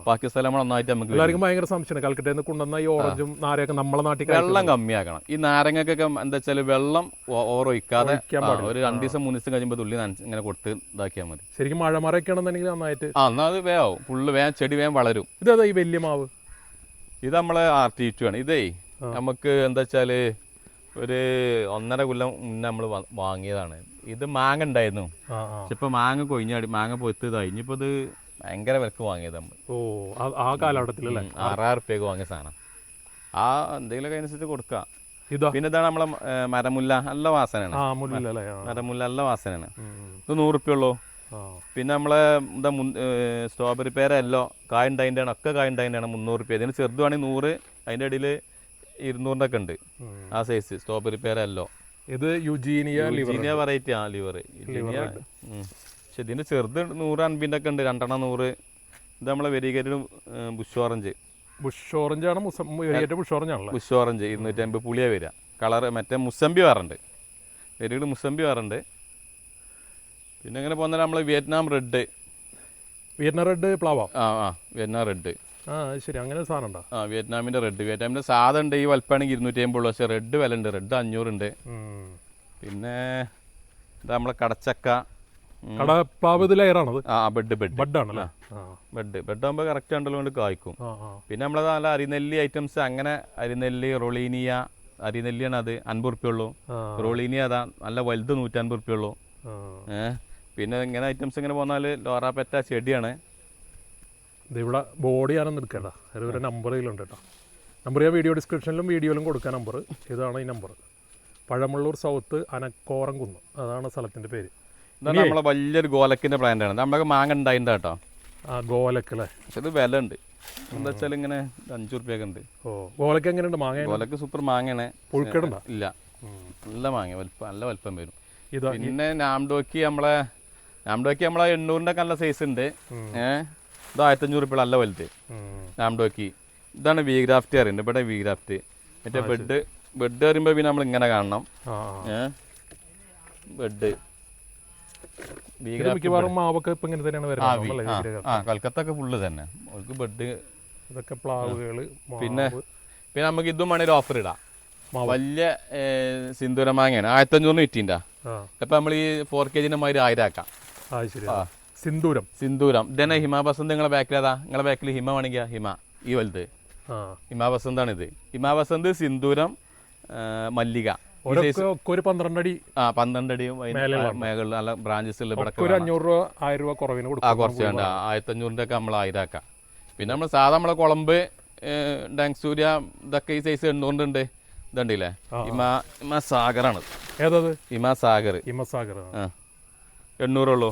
Speaker 1: പാകിസ്ഥാൻ ലെമൺ ഒന്നായിട്ട് നമുക്ക്
Speaker 2: എല്ലാവർക്കും ഭയങ്കര സംശയമാണ്. കൽക്കട്ടയിൽ നിന്ന് കൊണ്ടുവന്ന ഈ ഓറഞ്ചും നാരങ്ങ നമ്മളെ നാട്ടിൽ
Speaker 1: വെള്ളം കമ്മിയാക്കണം. ഈ നാരങ്ങക്കൊക്കെ എന്താ വെച്ചാൽ വെള്ളം ഓറൊഴിക്കാതെ ഒരു 2 ദിവസം 3 ദിവസം കഴിയുമ്പോൾ തുള്ളി ഇങ്ങനെ കൊടുത്ത് ഇതാക്കിയാൽ മതി.
Speaker 2: ശരിക്കും മഴമറയൊക്കെ ആണെന്നുണ്ടെങ്കിൽ നന്നായിട്ട്
Speaker 1: എന്നാൽ അത് വേഗം ഫുള്ള് വേഗം ചെടി വേഗം വളരും.
Speaker 2: ഇതേതാ ഈ വലിയ മാവ്?
Speaker 1: ഇത് നമ്മളെ RT2 ആണ്. ഇതേ നമുക്ക് എന്താ വെച്ചാൽ ഒരു 1.5 കൊല്ലം മുന്നേ നമ്മൾ വാങ്ങിയതാണ്. ഇത് മാങ്ങ ഉണ്ടായിരുന്നു, പക്ഷെ ഇപ്പൊ മാങ്ങ കൊഴിഞ്ഞാടി, മാങ്ങ പൊത്തതായി. ഇനിയിപ്പോ ഇത് ഭയങ്കര വിലക്ക് വാങ്ങിയത് നമ്മൾ.
Speaker 2: ആ കാലഘട്ടത്തിലല്ലേ
Speaker 1: 6,000 റുപ്യക്ക് വാങ്ങിയ സാധനം. ആ എന്തെങ്കിലുമൊക്കെ അനുസരിച്ച് കൊടുക്കാം. പിന്നെ ഇതാണ് നമ്മളെ മരമുല്ല, നല്ല വാസനയാണ്. മരമുല്ല നല്ല വാസനയാണ്. ഇത് 100 റുപ്യ ഉള്ളൂ. പിന്നെ നമ്മളെ എന്താ സ്ട്രോബെറി പേര എല്ലോ കായ ഉണ്ടായിട്ടാണ്, ഒക്കെ കായ ഉണ്ടായിട്ടാണ് 300 റുപ്യ. ഇതിന് ചെറുതുവാണെങ്കിൽ 100, അതിൻ്റെ ഇടയിൽ 200 ഒക്കെ ഉണ്ട് ആ സൈസ് സ്ട്രോബെറി പേരല്ലോ.
Speaker 2: ഇത് യുജീനിയ
Speaker 1: വെറൈറ്റി ആ ലിവർ പക്ഷെ ഇതിന്റെ ചെറുത് 150 ഒക്കെ ഉണ്ട്, 2 100. ഇത് നമ്മളെ variegated bush orange.
Speaker 2: Bush orange ആണ്, ബുഷ് ഓറഞ്ച് ആണല്ലോ.
Speaker 1: ബുഷ് ഓറഞ്ച് 250 പുളിയാ വരിക. കളർ മറ്റേ മുസമ്പി വേറുണ്ട്, വെരിഗേറ്റഡ് മുസമ്പി വേറുണ്ട്. പിന്നെ അങ്ങനെ പോകുന്ന നമ്മൾ വിയറ്റ്നാം റെഡ്.
Speaker 2: വിയറ്റ്നാം റെഡ് പ്ലാവാ?
Speaker 1: Vietnam red.
Speaker 2: ശരി, അങ്ങനെ സാധനം ഉണ്ടോ?
Speaker 1: വിയറ്റ്നാമിന്റെ റെഡ്. വിയറ്റ്നാമിന്റെ സാധനം ഉണ്ട്, ഈ വലുപ്പാണെങ്കിൽ 250 പക്ഷെ റെഡ് വില ഉണ്ട്, റെഡ് 500 ഉണ്ട്. പിന്നെ ഇതാ നമ്മളെ കടച്ചക്ക. ബെഡ് ആകുമ്പോൾ കറക്റ്റ് ഉണ്ടല്ലോ കൊണ്ട് കായ്ക്കും. പിന്നെ നമ്മളത് നല്ല അരിനെല്ലി ഐറ്റംസ്, അങ്ങനെ അരിനെല്ലി റൊളീനിയ. അരിനെല്ലിയാണ് അത് 50 ഉറുപ്പ്യ ഉള്ളൂ. റൊളീനിയ അതാ നല്ല വലുത് 150 ഉറുപ്പ്യ ഉള്ളൂ. പിന്നെ ഇങ്ങനെ ഐറ്റംസ് ഇങ്ങനെ പോന്നാൽ ലോറാപെറ്റ ചെടിയാണ്.
Speaker 2: ഇവിടെ ബോഡി ഞാനൊന്നും എടുക്കേണ്ട, ഒരു നമ്പറിലുണ്ട് കേട്ടോ. നമ്പർ ഞാൻ വീഡിയോ ഡിസ്ക്രിപ്ഷനിലും വീഡിയോയിലും കൊടുക്കാൻ നമ്പർ. ഇതാണ് ഈ നമ്പർ. പഴമള്ളൂർ സൗത്ത് അനക്കോറംകുന്ന്, അതാണ് സ്ഥലത്തിൻ്റെ പേര്.
Speaker 1: ഇതാണ് നമ്മളെ വലിയൊരു ഗോലക്കിൻ്റെ പ്ലാന്റാണ്. നമ്മളൊക്കെ മാങ്ങ ഉണ്ടായിട്ടുണ്ട് കേട്ടോ.
Speaker 2: ഗോലക്ക് അല്ലേ?
Speaker 1: പക്ഷെ ഇത് വില ഉണ്ട്, എന്താ വെച്ചാൽ ഇങ്ങനെ 5 ഉറുപ്പ്യൊക്കെ ഉണ്ട്.
Speaker 2: ഗോലക്ക് എങ്ങനെയുണ്ട് മാങ്ങ?
Speaker 1: ഗോലക്ക് സൂപ്പർ മാങ്ങയാണ്.
Speaker 2: പുഴുക്കേടുണ്ടോ?
Speaker 1: ഇല്ല, നല്ല മാങ്ങ, നല്ല വലിപ്പം വരും. പിന്നെ നാംഡോക്കി നമ്മളെ 800-ൻ്റെ ഒക്കെ നല്ല സൈസ് ഉണ്ട്. ഇത് 1500 ഉറുപ്പ്യ നല്ല വലുത് നാംഡോക്കി. ഇതാണ് വി ഗ്രാഫ്റ്റ് അറിയുന്നത്. ഇവിടെ വി ഗ്രാഫ്റ്റ് മറ്റേ ബെഡ് പറയുമ്പോൾ പിന്നെ നമ്മൾ ഇങ്ങനെ കാണണം. ബെഡ് കൽക്കത്തൊക്കെ ഫുള്ള് തന്നെ അവർക്ക് ബെഡ്.
Speaker 2: ഇതൊക്കെ പ്ലാവുകള്.
Speaker 1: പിന്നെ നമുക്ക് ഇതും വേണേലും ഓഫർ ഇടാം. വലിയ സിന്ദൂര മാങ്ങയാണ് 1500 വിറ്റിൻ്റെ. ഇപ്പൊ നമ്മൾ ഈ 4 kg മാതിരി 1000 ആക്കാം. സിന്ദൂരം ഇതന്നെ. ഹിമാബസന്ത് നിങ്ങളെ ബാക്കിലതാ, നിങ്ങളെ ബാക്കിൽ ഹിമ വേണമെങ്കിൽ ഹിമ ഈ വലുത് ഹിമാബസന്താണ്. ഇത് ഹിമാബസന്ത്, സിന്ദൂരം, മല്ലിക.
Speaker 2: 12 അടി
Speaker 1: 12 അടിയും മേഖല നല്ല ബ്രാഞ്ചസ് ഉള്ള.
Speaker 2: 500 രൂപ 1000 രൂപ കുറവിന്
Speaker 1: കുറച്ച് വേണ്ട. 1500-ൻ്റെ ഒക്കെ നമ്മൾ 1000 ആക്കാം. പിന്നെ നമ്മൾ സാധാ നമ്മളെ കുളമ്പ്, ഡാങ്സൂര്യ ഇതൊക്കെ ഈ സൈസ് 800 ഉണ്ട്. ഇതുണ്ടല്ലേ ഹിമാസാഗറാണ്.
Speaker 2: ഏതത്?
Speaker 1: ഹിമാസാഗർ. 800 ഉള്ളൂ.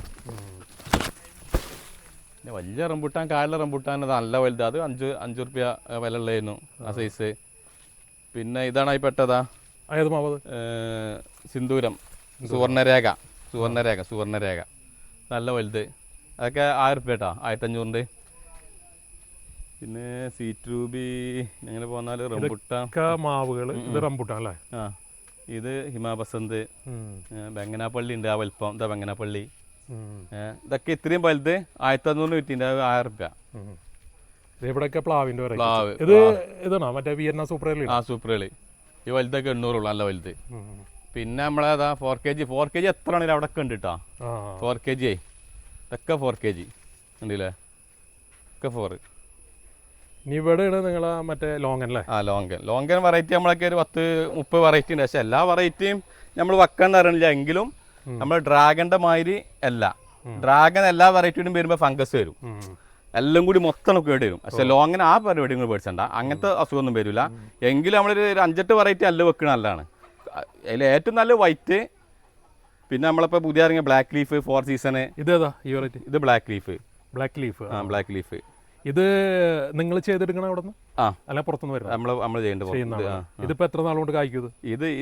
Speaker 1: പിന്നെ വലിയ റംബുട്ടാൻ, കാലിലെ റംബുട്ടാൻ അത് നല്ല വലുത്. അത് 5 ഉറുപ്പ്യ വില ഉള്ളതായിരുന്നു ആ സൈസ്. പിന്നെ ഇതാണ് ആയി പെട്ടതാ സിന്ദൂരം, സുവർണരേഖ നല്ല വലുത്. അതൊക്കെ 1000 ഉറുപ്പ്യ കേട്ടോ, 1500. പിന്നെ സീറ്റ് രൂപി അങ്ങനെ പോന്നാൽ റംബുട്ടാൻ
Speaker 2: മാവുകൾ. ഇത് റംബുട്ടാൻ അല്ലേ?
Speaker 1: ഇത് ഹിമാബസന്ത്. ബെങ്ങനാപ്പള്ളി ഉണ്ട്, ആ വലുപ്പം. ഇതാ ബെങ്ങനാപ്പള്ളി. ഇതൊക്കെ ഇത്രയും വലുത് 1500 വിറ്റിൻ്റെ 1000 ഉറുപ്പ്യ.
Speaker 2: ഇവിടെയൊക്കെ പ്ലാവിൻ്റെ
Speaker 1: പ്ലാവ്.
Speaker 2: ഇതാണോ മറ്റേ വിയറ്റ്നാം സൂപ്പർ ഏളി?
Speaker 1: സൂപ്പർ. ഈ വലുതൊക്കെ 800 ഉള്ളൂ, നല്ല വലുത്. പിന്നെ നമ്മളേതാ 4 kg എത്ര ആണെങ്കിലും അവിടെ ഒക്കെ ഉണ്ട് കേട്ടോ. 4 kg ഇതൊക്കെ 4 kg ഉണ്ടല്ലേ, ഒക്കെ 4.
Speaker 2: ഇനി ഇവിടെയാണ് നിങ്ങളെ മറ്റേ ലോങ്ങൻ അല്ലേ?
Speaker 1: ലോങ്കൻ വെറൈറ്റി നമ്മളൊക്കെ ഒരു 10-30 വെറൈറ്റി ഉണ്ട്. പക്ഷെ എല്ലാ വെറൈറ്റിയും നമ്മൾ വെക്കാൻ അറിയണില്ല. എങ്കിലും നമ്മൾ ഡ്രാഗന്റെ മാതിരി അല്ല. ഡ്രാഗൻ എല്ലാ വെറൈറ്റിയും വരുമ്പോൾ ഫംഗസ് വരും, എല്ലാം കൂടി മൊത്തം കേട് വരും. പക്ഷെ ലോങ്ങിന് ആ പരിപാടി നിങ്ങൾ പേടിച്ചണ്ട, അങ്ങനത്തെ അസുഖമൊന്നും വരില്ല. എങ്കിലും നമ്മളൊരു 5-8 വെറൈറ്റി അല്ല വെക്കണ നല്ലതാണ്. അതിൽ ഏറ്റവും നല്ല വൈറ്റ്. പിന്നെ നമ്മളിപ്പോൾ പുതിയ ഇറങ്ങിയ ബ്ലാക്ക് ലീഫ് 4 സീസണ്.
Speaker 2: ഇതേതാ ഈ വെറൈറ്റി?
Speaker 1: ഇത് ബ്ലാക്ക് ലീഫ്.
Speaker 2: Black leaf. ഇത് നിങ്ങൾ ചെയ്തെടുക്കണം അവിടെ നിന്ന്? അല്ല പുറത്തുനിന്ന് വരുന്നത്?
Speaker 1: നമ്മൾ ചെയ്യേണ്ടത്.
Speaker 2: ഇതിപ്പോ എത്ര നാൾ കൊണ്ട് കായ്ക്കും?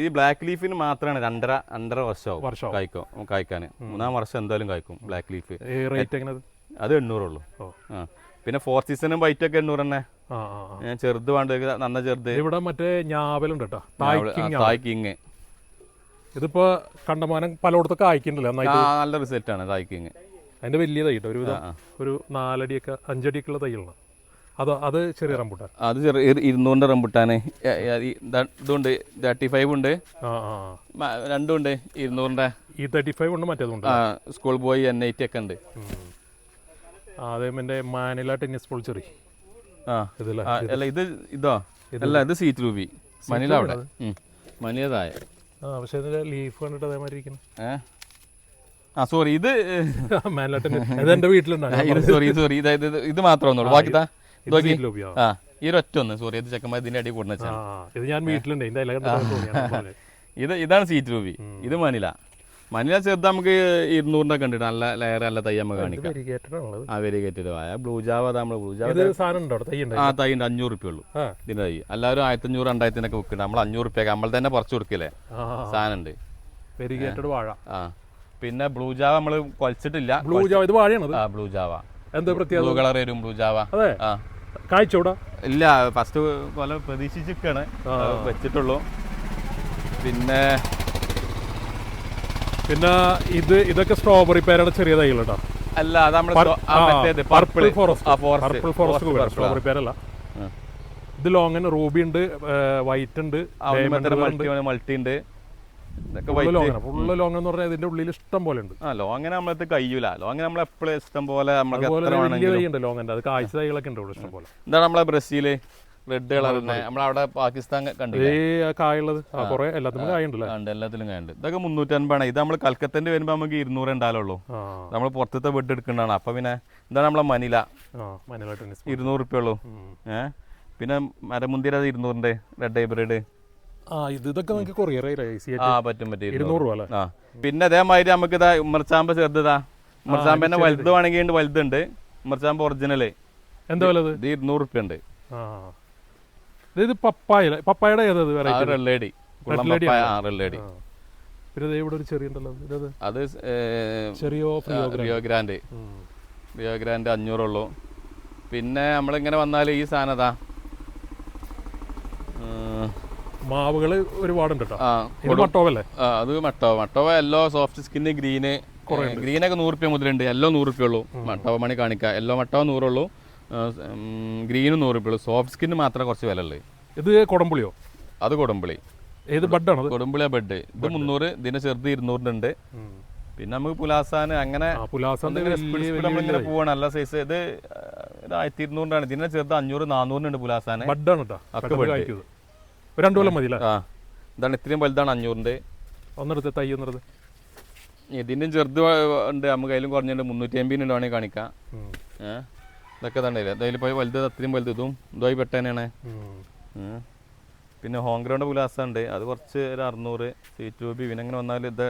Speaker 1: ഈ ബ്ലാക്ക് ലീഫിന് മാത്രമാണ് 2.5 വർഷം കായ്ക്കാൻ. 3-ാം വർഷം എന്തായാലും കായ്ക്കും ബ്ലാക്ക് ലീഫ്.
Speaker 2: റേറ്റ് എങ്ങനെ?
Speaker 1: അത് 800 ഉള്ളൂ. പിന്നെ 4 സീസണും വൈറ്റ് ഒക്കെ 800 തന്നെ. ചെറുത് വേണ്ട, നന്ന ചെറുത്.
Speaker 2: ഇവിടെ മറ്റേ ഞാവലുണ്ട് കേട്ടോ,
Speaker 1: തായ് കിങ്.
Speaker 2: ഇതിപ്പോ കണ്ടമാനം പലയിടത്തൊക്കെ കായ്ക്കുന്നുണ്ടല്ലോ,
Speaker 1: നല്ല റിസൾട്ട് ആണ് തായ് കിങ്.
Speaker 2: അതിന്റെ വലിയ തൈ കേട്ടോ, ഒരു 4 അടിയൊക്കെ 5 അടിയൊക്കെയുള്ള തൈകളാണ്. അത് ചെറിയ റംബുട്ടാൻ. അത്
Speaker 1: 200 റംബുട്ടാന്. ഇതുണ്ട് 35 ഉണ്ട്, രണ്ടും ഉണ്ട് 200-ന്റെ.
Speaker 2: ഈ 35 ഉണ്ട്, മറ്റേതുണ്ട്
Speaker 1: സ്കൂൾ ബോയ് NIT ഒക്കെ ഉണ്ട്.
Speaker 2: അതേ എൻ്റെ മാനില ടെന്നീസ് ബോൾ ചെറി.
Speaker 1: അല്ല ഇതോ അല്ല, ഇത് സീറ്റ് രൂപി മനില. അവിടെ മനിലതായ.
Speaker 2: പക്ഷെ ഇതിന്റെ ലീഫ് കണ്ടിട്ട് അതേമാതിരി ഇരിക്കുന്നു.
Speaker 1: സോറി, ഇത്
Speaker 2: എന്റെ വീട്ടിലുണ്ട്.
Speaker 1: സോറി, ഇത് മാത്രമേ ബാക്കി ഈ ഒറ്റ ഒന്ന്. സോറി, ഇത് ചെക്കന്മാർ ഇതിന്റെ അടി കൂടുന്ന
Speaker 2: ഇത് ഞാൻ വീട്ടിലുണ്ട്.
Speaker 1: ഇതാണ് സീറ്റ് രൂപി, ഇത് മനില. മനില ചെറുത് നമുക്ക് 200 ഉണ്ട് നല്ല ലെയർ നല്ല തൈ നമുക്ക് കാണിക്കാം. ആ വെരിഗേറ്റഡ് ആയ ബ്ലൂ ജാവ നമ്മൾ ബ്ലൂ ജാവ ആ തൈ ഉണ്ട് 500 റുപ്യ ഉള്ളൂ ഇതിന്റെ തൈ. എല്ലാവരും 1500 2000 വിൽക്കുന്നുണ്ട്. നമ്മൾ 500 റുപ്യ നമ്മൾ തന്നെ പറിച്ചു കൊടുക്കില്ലേ സാധനം ഉണ്ട്.
Speaker 2: വെരിഗേറ്റഡ് വാഴ.
Speaker 1: ആ പിന്നെ ബ്ലൂ ജാവ നമ്മൾ കൊലച്ചിട്ടില്ല.
Speaker 2: ബ്ലൂ ജാവ ഇത് വാഴയാണ്.
Speaker 1: ആ ബ്ലൂ ജാവ
Speaker 2: എന്താ പ്രത്യേകത?
Speaker 1: ബ്ലൂ കളർ വരും ബ്ലൂ ജാവ. ആ
Speaker 2: കായ്ച്ചോടാ
Speaker 1: ഇല്ല ഫസ്റ്റ് കൊല പ്രതീക്ഷിച്ചിരിക്കാണ് വെച്ചിട്ടുള്ളൂ. പിന്നെ
Speaker 2: ഇതൊക്കെ സ്ട്രോബെറി പേരുടെ ചെറിയ തൈകൾ കേട്ടോ.
Speaker 1: അല്ല അത് നമ്മൾ പർപ്പിൾ ഫോറസ്റ്റ്
Speaker 2: സ്ട്രോബെറി പേരല്ല. ഇത് ലോങ് റൂബി ഉണ്ട്, വൈറ്റ് ഉണ്ട്,
Speaker 1: മൾട്ടി ഉണ്ട്.
Speaker 2: ഫുള്ള് ലോങ് എന്ന് പറഞ്ഞാൽ ഇതിന്റെ ഉള്ളിൽ ഇഷ്ടം പോലെ ഉണ്ട്.
Speaker 1: ലോങ്ങനെ നമ്മളത് കഴിയൂല. ലോങ്ങ നമ്മൾ എപ്പോഴും ഇഷ്ടം പോലെ
Speaker 2: ലോങ്ങിന്റെ അത് കാഴ്ച തൈകളൊക്കെ ഉണ്ട് ഇഷ്ടം പോലെ.
Speaker 1: എന്താണ് നമ്മളെ ബ്രസീല് റെഡ് കളർ നമ്മളവിടെ പാകിസ്ഥാൻ കണ്ടില്ലേ
Speaker 2: കായുള്ളത് കുറെ എല്ലാത്തിലും കായുണ്ടല്ലോ.
Speaker 1: എല്ലാത്തിലും കായുണ്ട്. ഇതൊക്കെ 350 ഇത് നമ്മൾ കൽക്കത്തന്റെ വരുമ്പോ നമുക്ക് 200 ഉണ്ടാവുള്ളൂ. നമ്മൾ പുറത്തത്തെ ബെഡ് എടുക്കുന്നതാണ്. അപ്പൊ പിന്നെ എന്താണ് നമ്മളെ മനില 200 റുപ്യ ഉള്ളൂ. പിന്നെ മരമുന്തിര 200 റെഡ് ഹൈബ്രിഡ്.
Speaker 2: ഇതൊക്കെ നമുക്ക് കൊറിയർ
Speaker 1: പറ്റും 200 രൂപ. പിന്നെ അതേമാതിരി നമുക്ക് ഇതാ ഉമ്മർച്ചാമ്പ ചെറുതാ. ഉമ്മർച്ചാമ്പന്നെ വലുത് വേണമെങ്കിൽ വലുതുണ്ട്. ഉമ്മർച്ചാമ്പ ഒറിജിനല്
Speaker 2: എന്താ വില? ഇത്
Speaker 1: 200 റുപ്യ ഉണ്ട്.
Speaker 2: ഇത് പപ്പായയുടെ
Speaker 1: റെല്ലേടി.
Speaker 2: പിന്നെ ഇവിടെ ഒരു ചെറിയ
Speaker 1: അത് റിയോ ഗ്രാൻഡ് 500 ഉള്ളൂ. പിന്നെ നമ്മളിങ്ങനെ വന്നാൽ ഈ സാധനതാ
Speaker 2: മാവുകള് ഒരുപാടുണ്ട്.
Speaker 1: അത് മട്ടോവ യെല്ലോ സോഫ്റ്റ് സ്കിന്ന് ഗ്രീനൊക്കെ 100 റുപ്യ മുതലുണ്ട്. യെല്ലോ 100 റുപ്യ ഉള്ളൂ. മട്ടോവ മണി കാണിക്കാം. യെല്ലോ മട്ടോവ 100 ഉള്ളൂ. ഗ്രീനും 100 റുപ്യ ഉള്ളൂ. സോഫ്റ്റ് സ്കിന്ന് മാത്രമേ കുറച്ച് വില ഉള്ളൂ.
Speaker 2: ഇത് കൊടംപുളിയോ?
Speaker 1: അത് കൊടംപുളി.
Speaker 2: ഏത് ബഡാണ്?
Speaker 1: കൊടംപുളിയാ ബഡ്. ഇത് 300. ഇതിന് ചെറുത് 200 ഉണ്ട്. പിന്നെ നമുക്ക് പുലാസാന് അങ്ങനെ നമ്മളിങ്ങനെ പോവാണ്. നല്ല സൈസ്. ഇത് 1200 ഇതിനെ ചെറുത് 500 400 ഉണ്ട് പുലാസാന്.
Speaker 2: രണ്ടു കൊല്ലം മതി.
Speaker 1: ഇതാണ് ഇത്രയും വലുതാണ് 500.
Speaker 2: ഒന്നെടുത്ത് തൈ ഒന്നെടുത്ത്.
Speaker 1: ഇതിന്റെ ചെറുത് ഉണ്ട് നമുക്ക് അതിലും കുറഞ്ഞുണ്ട്. 350 ഉണ്ട് വേണമെങ്കിൽ കാണിക്കാം. ഇതൊക്കെ തന്നെയല്ലേ അതിൽ പോയി വലുത് അത്രയും വലുത്. ഇതും ഇതുമായി പെട്ടതന്നെയാണ്. പിന്നെ ഹോം ഗ്രൗണ്ട് പുലാസ ഉണ്ട്. അത് കുറച്ച് ഒരു 600 സീറ്റ് രൂപ. പിന്നെ അങ്ങനെ വന്നാൽ ഇത്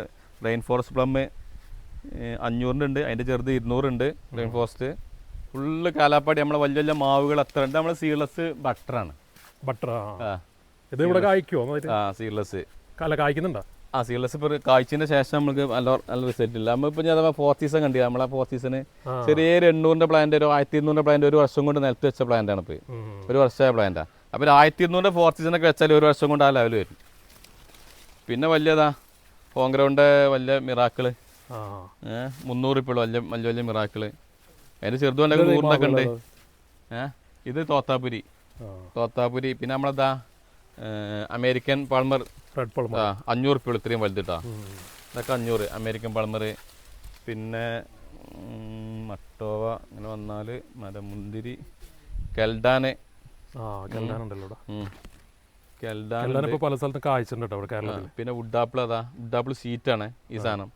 Speaker 1: റെയിൻ ഫോറസ്റ്റ് പ്ലം 500 ഉണ്ട്. അതിൻ്റെ ചെറുത് 200 ഉണ്ട്. Rain forest full Kalapadi. നമ്മളെ വലിയ വലിയ മാവുകൾ അത്ര ഉണ്ട്. നമ്മൾ സീഡ്ലെസ് ബട്ടറാണ്.
Speaker 2: ഇത് ഇവിടെ കായ്ക്കുമോ?
Speaker 1: സീഡ്ലെസ്
Speaker 2: കായ്ക്കുന്നുണ്ടോ?
Speaker 1: സീഡ്ലെസ് ഇപ്പോൾ കായ്ച്ചതിന് ശേഷം നമുക്ക് നല്ല റിസൾട്ട് ഇല്ല. നമ്മളിപ്പോൾ ഞാൻ 4th സീസൺ കണ്ടില്ല. നമ്മളെ 4th സീസണ് ചെറിയൊരു 800 പ്ലാന്റ് ഒരു 1200 പ്ലാന്റ് ഒരു വർഷം കൊണ്ട് നിലത്ത് വെച്ച പ്ലാന്റാണ്. ഇപ്പോൾ ഒരു വർഷമായ പ്ലാന്റാണ്. അപ്പോൾ 1200 4th സീസണൊക്കെ വെച്ചാൽ ഒരു വർഷം കൊണ്ട് ആ ലെവൽ വരും. പിന്നെ വലിയതാ ഹോം ഗ്രൗണ്ട് വലിയ മിറാക്കിള് 300 ഇപ്പോൾ വലിയ വലിയ വലിയ മിറാക്കിള്. അതിൻ്റെ ചെറുതുകൊണ്ട് 100 ഉണ്ട്. ഇത് തോത്താപുരി. പിന്നെ നമ്മളെന്താ അമേരിക്കൻ പാൾമർ 500 റുപ്യ ഉള്ളു. ഇത്രയും വലുതിട്ടാ. ഇതൊക്കെ 500 അമേരിക്കൻ പാൾമർ. പിന്നെ മട്ടോവ ഇങ്ങനെ വന്നാൽ മരമുന്തിരി കെൽഡാന്
Speaker 2: പല സ്ഥലത്തും കായ്ച്ചിട്ടുണ്ട്.
Speaker 1: പിന്നെ വുഡാപ്പിൾ വുഡാപ്പിൾ സീറ്റാണ് ഈ സാധനം.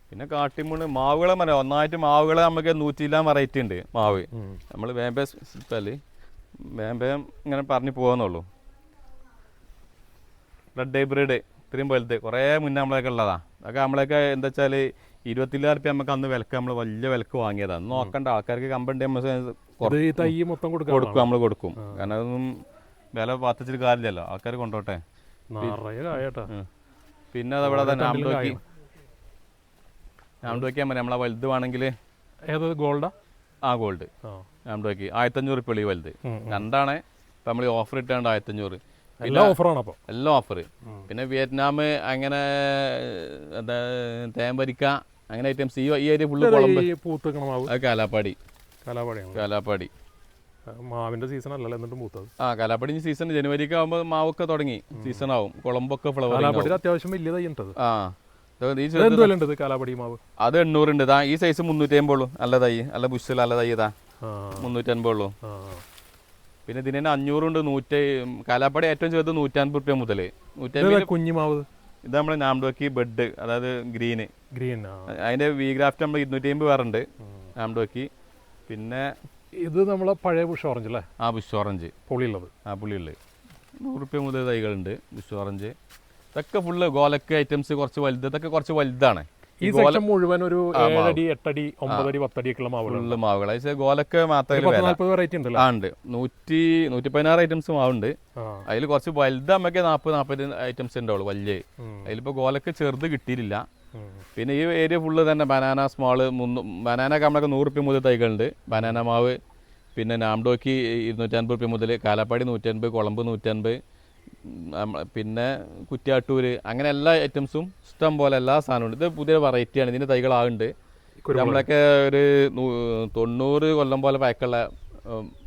Speaker 1: പിന്നെ കാട്ടിമൂണ് മാവുകളെ മരം ഒന്നായിട്ട് മാവുകളെ നമുക്ക് 100 വെറൈറ്റി ഉണ്ട് മാവ്. നമ്മൾ വേമ്പയം ഇങ്ങനെ പറഞ്ഞു പോകാന്നുള്ളൂ. റെഡ് ഹൈബ്രിഡ് ഇത്രയും വലുത് കുറേ മുന്നേ നമ്മളൊക്കെ ഉള്ളതാ. അതൊക്കെ നമ്മളൊക്കെ എന്താ വെച്ചാൽ 24,000 റുപ്യ നമുക്ക് അന്ന് വിലക്ക് നമ്മൾ വലിയ വിലക്ക് വാങ്ങിയതാണ്. നോക്കണ്ട ആൾക്കാർക്ക് കമ്പനി കൊടുക്കും. നമ്മൾ കൊടുക്കും. കാരണം അതൊന്നും വില പാത്തിച്ചിട്ട് കാര്യമില്ലല്ലോ. ആൾക്കാർ കൊണ്ടോട്ടെ. പിന്നെ അതവിടെ തന്നെ ആംഡോക്കി നമ്മളെ വലുത് വേണമെങ്കിൽ
Speaker 2: ഗോൾഡാ?
Speaker 1: ഗോൾഡ് ആംഡോക്കി 1500 റുപ്യ ഉള്ളി വലുത്. രണ്ടാണ് ഇപ്പം നമ്മൾ ഓഫർ ഇട്ടാണ്ട് 1500.
Speaker 2: എല്ലാം
Speaker 1: ഓഫർ. പിന്നെ വിയറ്റ്നാം അങ്ങനെ എന്താ തേമ്പരിക്ക അങ്ങനെ ഐറ്റംസ് ഈ ഏരിയ ഫുള്ള് കാലാപ്പാടി.
Speaker 2: മാവിന്റെ സീസൺ അല്ലല്ലോ എന്നിട്ടും പൂത്തത്.
Speaker 1: കാലാപ്പാടി സീസൺ ജനുവരിക്ക് ആകുമ്പോൾ മാവൊക്കെ തുടങ്ങി സീസൺ ആവും. കുളമ്പൊക്കെ ഫ്ലവർ
Speaker 2: അത്യാവശ്യം വലിയ തൈ ഉണ്ട്. കാലാപ്പടി മാവ്
Speaker 1: അത് 800 ഉണ്ട്. ഈ സൈസ് 350 ഉള്ളൂ. നല്ല തൈ നല്ല ബുഷിൽ നല്ല തൈ 350 ഉള്ളൂ. പിന്നെ ഇതിന് 500 ഉണ്ട്. കാലാപ്പാടി ഏറ്റവും ചെറുത് 150 റുപ്യ മുതൽ 150.
Speaker 2: കുഞ്ഞുമാവ്
Speaker 1: ഇത് നമ്മൾ നാംഡോക്കി ബെഡ് അതായത് ഗ്രീൻ അതിന്റെ വി ഗ്രാഫ്റ്റ് നമ്മൾ 250 വേറെ ഉണ്ട് നാംഡോക്കി. പിന്നെ
Speaker 2: ഇത് നമ്മളെ പഴയ ബുഷ് ഓറഞ്ച് അല്ലേ?
Speaker 1: ബുഷ് ഓറഞ്ച് പുളിയുള്ളത്. 100 റുപ്യ മുതൽ തൈകളുണ്ട് ബുഷ് ഓറഞ്ച്. ഇതൊക്കെ ഫുള്ള് ഗോലക്ക് ഐറ്റംസ് കുറച്ച് വലുത്, ഇതൊക്കെ കുറച്ച് വലുതാണ്.
Speaker 2: ഈ സെക്ഷൻ മുഴുവൻ ഒരു 7 അടി 8 അടി 9 അടി 10 അടിയൊക്കെയുള്ള മാവുകൾ,
Speaker 1: ഫുള്ള് മാവുകൾ. ഗോലക്ക് മാത്രമേ
Speaker 2: വെറൈറ്റി ഉണ്ടല്ലോ.
Speaker 1: ഉണ്ട് 116 ഐറ്റംസ് മാവുണ്ട്. അതിൽ കുറച്ച് വലുത് നമുക്ക് 40 ഐറ്റംസ് ഉണ്ടാവുള്ളൂ വലിയ. അതിലിപ്പോൾ ഗോലക്ക് ചെറുത് കിട്ടിയിട്ടില്ല. പിന്നെ ഈ ഏരിയ ഫുള്ള് തന്നെ ബനാന സ്മോള് ബനാനൊക്കെ നമ്മളൊക്കെ 100 റുപ്യ മുതൽ തൈകളുണ്ട്. ബനാന മാവ്, പിന്നെ നാംഡോക്ക് 250 റുപ്യ മുതൽ, കാലാപ്പാടി 150, കുളമ്പ് 150, പിന്നെ കുറ്റ്യാട്ടൂർ, അങ്ങനെ എല്ലാ ഐറ്റംസും ഇഷ്ടം പോലെ എല്ലാ സാധനവും. ഇത് പുതിയ വെറൈറ്റിയാണ്. ഇതിൻ്റെ തൈകളാകുന്നുണ്ട്. നമ്മളൊക്കെ ഒരു 90 കൊല്ലം പോലെ പഴക്കമുള്ള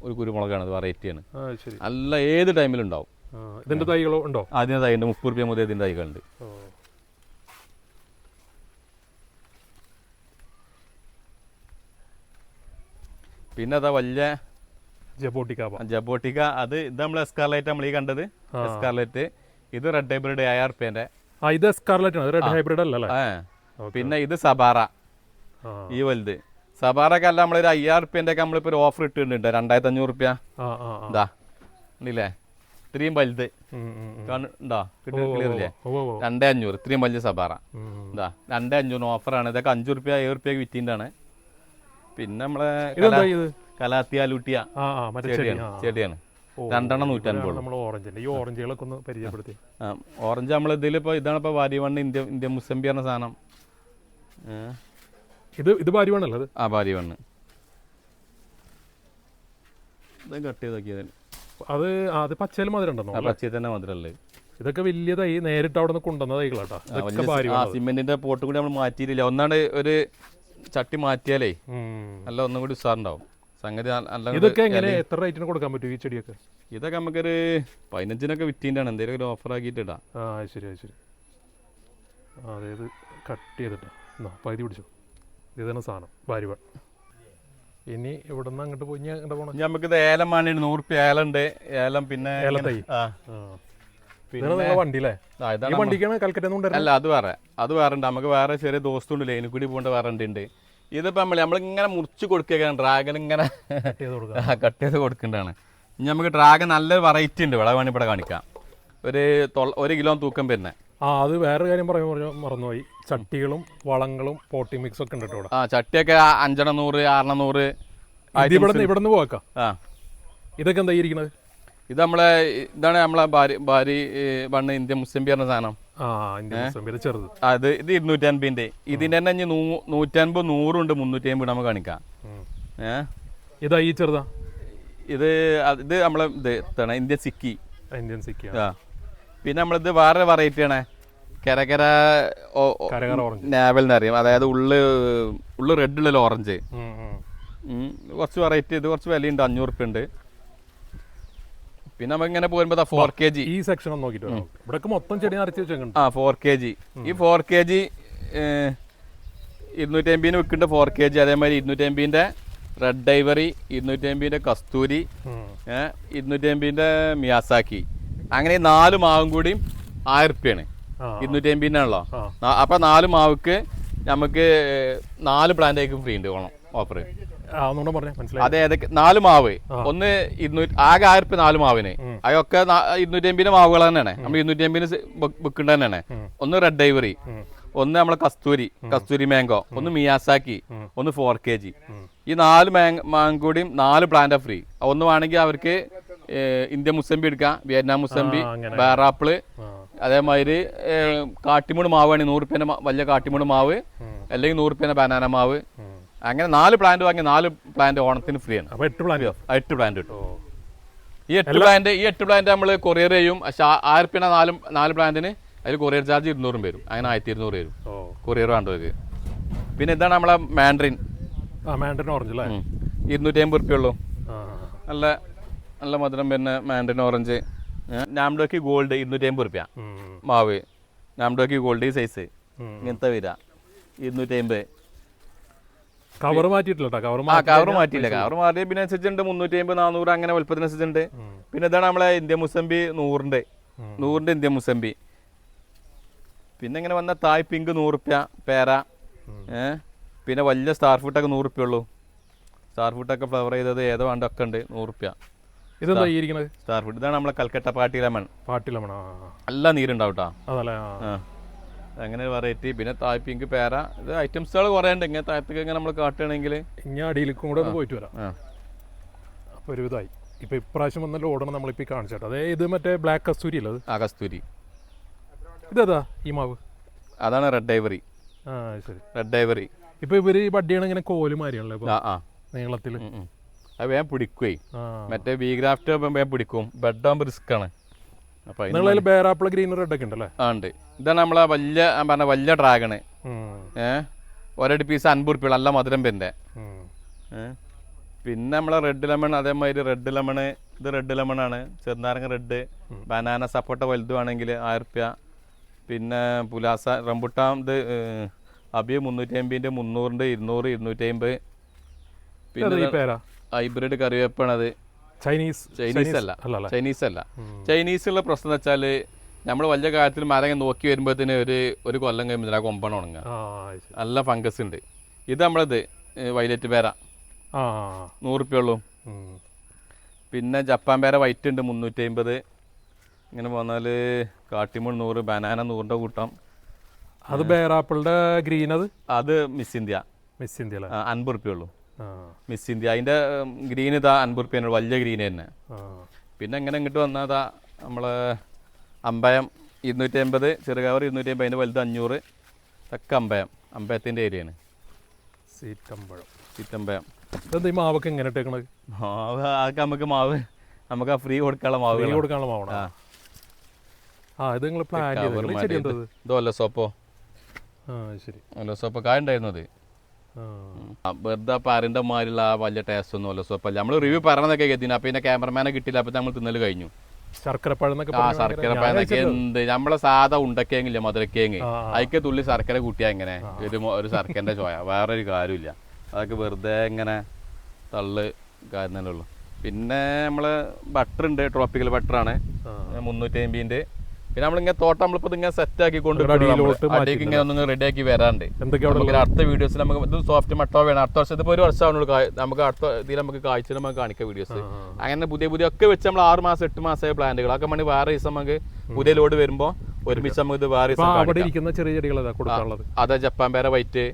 Speaker 1: ഒരു കുരുമുളകാണ്. ഇത് വെറൈറ്റിയാണ്. നല്ല ഏത് ടൈമിലുണ്ടാവും.
Speaker 2: ഇതിൻ്റെ തൈകളോ ഉണ്ടോ?
Speaker 1: അതിൻ്റെ തൈയുണ്ട്. 30 റുപ്യ മുതൽ ഇതിൻ്റെ തൈകളുണ്ട്. പിന്നെ അതാ വലിയ ജബോട്ടിക്ക. ഇത് നമ്മൾ എസ്കാർലൈറ്റ് നമ്മൾ ഈ കണ്ടത് എസ്കാർലൈറ്റ്. ഇത് റെഡ് ഹൈബ്രിഡ് 1000 റുപ്യന്റെ.
Speaker 2: ഇത് എസ്കാർലൈറ്റ് ആണ്, റെഡ് ഹൈബ്രിഡ് അല്ലല്ലേ?
Speaker 1: പിന്നെ ഇത് സബാറ, ഈ വലുത് സബാറൊക്കെ അല്ല. നമ്മളൊരു 5000 റുപ്യന്റെ ഒക്കെ നമ്മളിപ്പോ ഒരു ഓഫർ ഇട്ടിട്ടുണ്ട്. 2500 റുപ്യ. ഇതാ ഉണ്ടല്ലേ, ഇത്രയും വലുത് ഉണ്ടോ? ക്ലിയർ ഇല്ലേ? 2500, ഇത്രയും വലിയ സബാറ. ഇതാ 2500 ഓഫറാണ്. ഇതൊക്കെ 5 റുപ്യ 7 റുപ്യ വിറ്റിൻ്റാണ്. പിന്നെ നമ്മളെ കലാത്തിയാലൂട്ടിയ ചെടിയാണ്. 250. ഓറഞ്ച് നമ്മൾ ഇതിലിപ്പോ ഇതാണ് ഇപ്പൊ വാരിവണ്ണ് ഇന്ത്യ മുസംബി പറഞ്ഞ സാധനം.
Speaker 2: ഇത് വാരിവണ്ണല്ലേ?
Speaker 1: ആ വാരിവണ്ണ്. ഇത് കട്ട് ചെയ്ത് നോക്കിയത്.
Speaker 2: അത് പച്ചയിൽ മധുരം ഉണ്ടോ?
Speaker 1: പച്ചയിൽ തന്നെ മധുരല്ലേ.
Speaker 2: ഇതൊക്കെ വലിയ തൈ നേരിട്ട് അവിടെ നിന്ന് കൊണ്ടുവന്ന തൈകളാട്ടോ.
Speaker 1: സിമെന്റിന്റെ പോട്ട് കൂടി നമ്മൾ മാറ്റിയിട്ടില്ല. ഒന്നാണ് ഒരു ചട്ടി മാറ്റിയാലേ നല്ല ഒന്നും കൂടി ഉസാറുണ്ടാവും സംഗതി.
Speaker 2: ഇതൊക്കെ എങ്ങനെ എത്ര റേറ്റിന് കൊടുക്കാൻ പറ്റും ഈ ചെടിയൊക്കെ?
Speaker 1: ഇതൊക്കെ നമുക്കൊരു 15-നൊക്കെ വിറ്റീൻ്റാണ്. എന്തെങ്കിലും ഒരു ഓഫർ ആക്കിയിട്ടാ.
Speaker 2: ശരി. അതായത് കട്ട് ചെയ്തിട്ടാ പകുതി പിടിച്ചു. ഇതാണ് സാധനം വാരിവൺ. ഇനി ഇവിടെ നിന്ന് അങ്ങോട്ട് പോയി അങ്ങോട്ട് പോകണം.
Speaker 1: നമുക്കിത് ഏലം വേണ്ടി 100 റുപ്യ ഏലം ഉണ്ട്. ഏലം പിന്നെ
Speaker 2: ഏലത്തൈ വണ്ടി അല്ലേ? വണ്ടിക്കാണ് കൽക്കറ്റ?
Speaker 1: അല്ല, അത് വേറെ ഉണ്ട്. നമുക്ക് വേറെ ചെറിയ ദോസ്തുണ്ട്, ലൈനിൽ കൂടി പോകേണ്ട വേറെ ഉണ്ട്. ഇതിപ്പോ നമ്മളിങ്ങനെ മുറിച്ച് കൊടുക്കുകയാണ്. ഡ്രാഗൺ ഇങ്ങനെ കട്ട് ചെയ്ത് കൊടുക്കേണ്ടതാണ്. ഇനി നമുക്ക് ഡ്രാഗൺ നല്ലൊരു വെറൈറ്റി ഉണ്ട്. ഇവിടെ വേണമെങ്കിൽ ഇവിടെ കാണിക്കാം. ഒരു 1 കിലോ തൂക്കം വരുന്ന.
Speaker 2: അത് വേറെ കാര്യം മറന്നുപോയി. ചട്ടികളും വളങ്ങളും പോട്ടി മിക്സ് ഒക്കെ ഉണ്ട് ഇവിടെ.
Speaker 1: ചട്ടിയൊക്കെ 500, 600.
Speaker 2: ഇവിടെ പോക്കാം. ഇതൊക്കെ എന്താ ഇരിക്കുന്നത്?
Speaker 1: ഇതാണ് നമ്മളെ ഭാര്യ വണ്ണ് ഇന്ത്യ മുസംബി പറഞ്ഞ സാധനം.
Speaker 2: ചെറുത്.
Speaker 1: ഇത് 250. ഇതിന്റെ തന്നെ 150, 100 ഉണ്ട്. 350 നമുക്ക് കാണിക്കാം.
Speaker 2: ഇതാ ഈ ചെറുതാ.
Speaker 1: ഇത് നമ്മളെ ഇന്ത്യൻ സിക്കി.
Speaker 2: ആ
Speaker 1: പിന്നെ നമ്മളിത് വേറെ വെറൈറ്റി ആണ്. കരകര നാവൽ എന്നറിയാം. അതായത് ഉള്ളു റെഡ് ഉള്ള ഓറഞ്ച്. കുറച്ച് വെറൈറ്റി. ഇത് കുറച്ച് വിലയുണ്ട്. 500 റുപ്യ ഉണ്ട്. പിന്നെ നമുക്ക് ഇങ്ങനെ പോരുമ്പോ 4 kg
Speaker 2: ഈ സെക്ഷൻ നോക്കിട്ട് ഇവിടെ മൊത്തം ചെടി നിറച്ച് വെച്ചിട്ടുണ്ട്.
Speaker 1: 4 kg. ഈ 4 kg 250 വിൽക്കുന്നുണ്ട്. 4 kg. അതേമാതിരി 250 റെഡ് ഐവറി, 250 കസ്തൂരി, 250 മിയാസാക്കി. അങ്ങനെ 4 മാവും കൂടി 1000 റുപ്യാണ്. 250 ആണല്ലോ. അപ്പൊ 4 മാവുക്ക് നമുക്ക് 4 പ്ലാന്റ് ആയിരിക്കും ഫ്രീ ഉണ്ട് ഓഫർ. അതെ, 4 മാവ്. ഒന്ന് 200, ആകെ 1000 റുപ്യ 4 മാവിന്. അതൊക്കെ 250 മാവുകൾ തന്നെയാണ്. നമ്മൾ 250 വിൽക്കേണ്ട തന്നെയാണ്. ഒന്ന് റെഡ് ഐവറി, ഒന്ന് നമ്മളെ കസ്തൂരി മാംഗോ, ഒന്ന് മിയാസാക്കി, ഒന്ന് 4 kg. ഈ 4 മാങ്ങ കൂടിയും 4 പ്ലാന്റ് ഫ്രീ. ഒന്ന് വേണമെങ്കിൽ അവർക്ക് ഇന്ത്യ മുസംബി എടുക്കാം, വിയറ്റ്നാം മുസംബി, ബേറാപ്പിള്, അതേമാതിരി കാട്ടിമൂട് മാവ് വേണമെങ്കിൽ 100 റുപ്യന്റെ വലിയ കാട്ടിമൂട് മാവ്, അല്ലെങ്കിൽ 100 റുപ്യന്റെ ബനാന മാവ്. അങ്ങനെ 4 പ്ലാന്റ് വാങ്ങി 4 പ്ലാന്റ് ഓണത്തിന് ഫ്രീ ആണ്. 8 പ്ലാന്റ് കിട്ടും. ഈ 8 പ്ലാന്റ് നമ്മൾ കൊറിയർ ചെയ്യും. 1000 റുപ്യ 4 പ്ലാന്റിന്. അതിൽ കൊറിയർ ചാർജ് 200 വരും. അങ്ങനെ 1200 വരും കൊറിയർ വേണ്ടവർക്ക്. പിന്നെ ഇതാണ് നമ്മളെ മാൻഡറിൻ
Speaker 2: ഓറഞ്ച് അല്ലേ?
Speaker 1: 250 റുപ്യ ഉള്ളൂ. നല്ല മധുരം പിന്നെ മാൻഡറിൻ ഓറഞ്ച്. നാംഡോക്കി ഗോൾഡ് 250 റുപ്യ മാവ്. നാംഡോക്കി ഗോൾഡ് ഈ സൈസ് ഇങ്ങനത്തെ വരിക 250.
Speaker 2: കവർ മാറ്റിയിട്ടില്ല.
Speaker 1: കവർ മാറ്റിയില്ല. കവർ മാറിയ പിന്നെ അനുസരിച്ചുണ്ട് 350, 400 അങ്ങനെ വലുപ്പത്തിനനുസരിച്ചുണ്ട്. പിന്നെ ഇതാണ് നമ്മളെ ഇന്ത്യ മുസംബി 100 ഇന്ത്യ മുസംബി. പിന്നെ ഇങ്ങനെ വന്ന തായ് പിങ്ക് 100 റുപ്യ പേര. പിന്നെ വലിയ സ്റ്റാർ ഫ്രൂട്ടൊക്കെ 100 റുപ്യ ഉള്ളൂ. സ്റ്റാർ ഫ്രൂട്ടൊക്കെ ഫ്ലവർ ചെയ്തത് ഏതോ വേണ്ടൊക്കെ ഉണ്ട് 100 റുപ്യ.
Speaker 2: ഇതെന്താ ഈ ഇരിക്കുന്നത്?
Speaker 1: Star fruit. ഇതാണ് നമ്മളെ കൽക്കട്ട പാട്ടി ലെമൺ.
Speaker 2: പാട്ടി ലെമൺ.
Speaker 1: നല്ല നീരുണ്ടാവും കേട്ടോ.
Speaker 2: അതല്ലേ?
Speaker 1: അങ്ങനെ വെറൈറ്റി. പിന്നെ തായ് പിങ്ക് പേര. ഇത് ഐറ്റംസുകൾ കുറേ ഉണ്ട്. ഇങ്ങനെ താഴത്തേക്ക് ഇങ്ങനെ നമ്മൾ കാട്ടുകയാണെങ്കിൽ
Speaker 2: ഇനി അടിയിലേക്കും കൂടെ ഒന്ന് പോയിട്ട് വരാം. അപ്പോൾ ഒരു ഇതായി ഇപ്പോൾ ഇപ്രാവശ്യം വന്നല്ലോ ഓടണം നമ്മളിപ്പോൾ കാണിച്ചിട്ട്. അതെ, ഇത് മറ്റേ ബ്ലാക്ക് കസ്തൂരി അല്ലേ?
Speaker 1: കസ്തൂരി.
Speaker 2: ഇതേതാ ഈ മാവ്?
Speaker 1: അതാണ് റെഡ് ഐവറി.
Speaker 2: ശരി,
Speaker 1: റെഡ് ഐവറി.
Speaker 2: ഇപ്പോൾ ഇവർ ഈ ബഡ്ഡിയാണ് ഇങ്ങനെ കോല് മാറിയാണല്ലോ ഇപ്പോൾ നീളത്തിൽ.
Speaker 1: അത് വേഗം പിടിക്കുവേ. മറ്റേ വി ഗ്രാഫ്റ്റ് വേഗം പിടിക്കും. ബെഡ് ആകുമ്പോൾ റിസ്ക് ആണ്. അപ്പോൾ
Speaker 2: നിങ്ങളതിൽ ബേറാപ്പിൾ ഗ്രീൻ റെഡ് ഒക്കെ ഉണ്ടല്ലേ?
Speaker 1: ഉണ്ട്. ഇതാണ് നമ്മളെ വലിയ ഡ്രാഗണ്. ഒരടി പീസ് 50 ഉറുപ്പിക. നല്ല മധുരം പിന്നെ. പിന്നെ നമ്മളെ റെഡ് ലെമൺ. അതേമാതിരി റെഡ് ലെമണ്. ഇത് റെഡ് ലെമൺ ആണ്. ചെറുനാരങ്ങ റെഡ്. ബനാന സപ്പോട്ട വലുതുവാണെങ്കിൽ 1000 ഉറുപ്പിക. പിന്നെ പുലാസ റംബുട്ടാൻ. ഇത് അബിയ 350, 300, 200, 250. പിന്നെ ഹൈബ്രിഡ് കറിവേപ്പാണത്. ചൈനീസ് അല്ല. ചൈനീസുള്ള പ്രശ്നം എന്ന് വെച്ചാൽ നമ്മൾ വലിയ കാര്യത്തിൽ മരം നോക്കി വരുമ്പോഴത്തേന് ഒരു കൊല്ലം കഴിയുമ്പോൾ കൊമ്പണം ഉണങ്ങുക. നല്ല ഫംഗസ് ഉണ്ട്. ഇത് നമ്മളത് വൈലറ്റ് പേര 100 ഉറുപ്പിക ഉള്ളൂ. പിന്നെ ജപ്പാൻ പേര വൈറ്റ് ഉണ്ട് 350. ഇങ്ങനെ പോന്നാൽ കാട്ടിമൂൺ 100, ബനാന 100ൻ്റെ കൂട്ടം.
Speaker 2: അത് ബേറാപ്പിളിൻ്റെ ഗ്രീൻ.
Speaker 1: അത് മിസ് ഇന്ത്യ 50 ഉറുപ്പിക ഉള്ളൂ. Miss India. അതിൻ്റെ ഗ്രീൻ ഇതാ 50 ഉറുപ്പിക. വലിയ ഗ്രീൻ തന്നെ. പിന്നെ ഇങ്ങനെ ഇങ്ങോട്ട് വന്നതാ നമ്മളെ അമ്പയം 250, ചെറുകാവർ 250, അതിൻ്റെ വലുത് 500. ഒക്കെ അമ്പയത്തിൻ്റെ ഏരിയയാണ്. സീറ്റമ്പയം.
Speaker 2: ഈ മാവൊക്കെ എങ്ങനെ ഇട്ടേക്കണത്?
Speaker 1: അതൊക്കെ നമുക്ക് ആ ഫ്രീ കൊടുക്കാനുള്ള മാവാണ്.
Speaker 2: ഇത് നിങ്ങൾ പ്ലാൻ ചെയ്തത്?
Speaker 1: ഇത് ഒല്ലസോപ്പോ.
Speaker 2: ശരി,
Speaker 1: ഒല്ലസോപ്പോ കായ ഉണ്ടായിരുന്നത്. വെറുതെ പാരിൻ്റെ മാതിരിയുള്ള ആ വലിയ ടേസ്റ്റ് ഒന്നും ഒല്ലസോപ്പല്ല. നമ്മൾ റിവ്യൂ പറഞ്ഞതൊക്കെ എത്തിനു. അപ്പോൾ പിന്നെ ക്യാമറമാനെ കിട്ടിയില്ല. അപ്പോൾ നമ്മൾ തിന്നൽ കഴിഞ്ഞു.
Speaker 2: ശർക്കരപ്പഴം.
Speaker 1: ശർക്കരപ്പഴന്നൊക്കെ എന്ത് നമ്മളെ സാധാ ഉണ്ടക്കേങ്ങില്ല, മധുരക്കേങ്ങ്. അതിക്ക് തുള്ളി ശർക്കര കൂട്ടിയാൽ ഇങ്ങനെ ഒരു ശർക്കരൻ്റെ ചോയ. വേറൊരു കാര്യമില്ല. അതൊക്കെ വെറുതെ ഇങ്ങനെ തള്ളു കാര്യം തന്നെ ഉള്ളൂ. പിന്നെ നമ്മൾ ബട്ടർ ഉണ്ട്. ട്രോപ്പിക്കൽ ബട്ടറാണ് 350ൻ്റെ. പിന്നെ നമ്മളിങ്ങനെ തോട്ടം നമ്മളിപ്പോൾ ഇങ്ങനെ സെറ്റ് ആക്കി അടിയിലേക്ക് ഇങ്ങനെ ഒന്നും റെഡി ആക്കി വരാണ്ട്. അടുത്ത വീഡിയോസിൽ നമുക്ക് ഇത് സോഫ്റ്റ് മട്ടോ വേണം. അടുത്ത വർഷം ഇതിപ്പോൾ 1 വർഷമാണുള്ളൂ. നമുക്ക് അടുത്ത ഇതിൽ നമുക്ക് കാഴ്ച നമുക്ക് കാണിക്കാം വീഡിയോസ്. അങ്ങനെ പുതിയ ഒക്കെ വെച്ച് നമ്മൾ 6 മാസം 8 മാസമായ പ്ലാന്റുകൾ ഒക്കെ മണി വേറെ ദിവസം നമുക്ക് പുതിയ ലോഡ് വരുമ്പോൾ ഒരുമിച്ച് നമുക്ക് ഇത് വേറെ അതാ ജപ്പാൻ പേര വൈറ്റ്.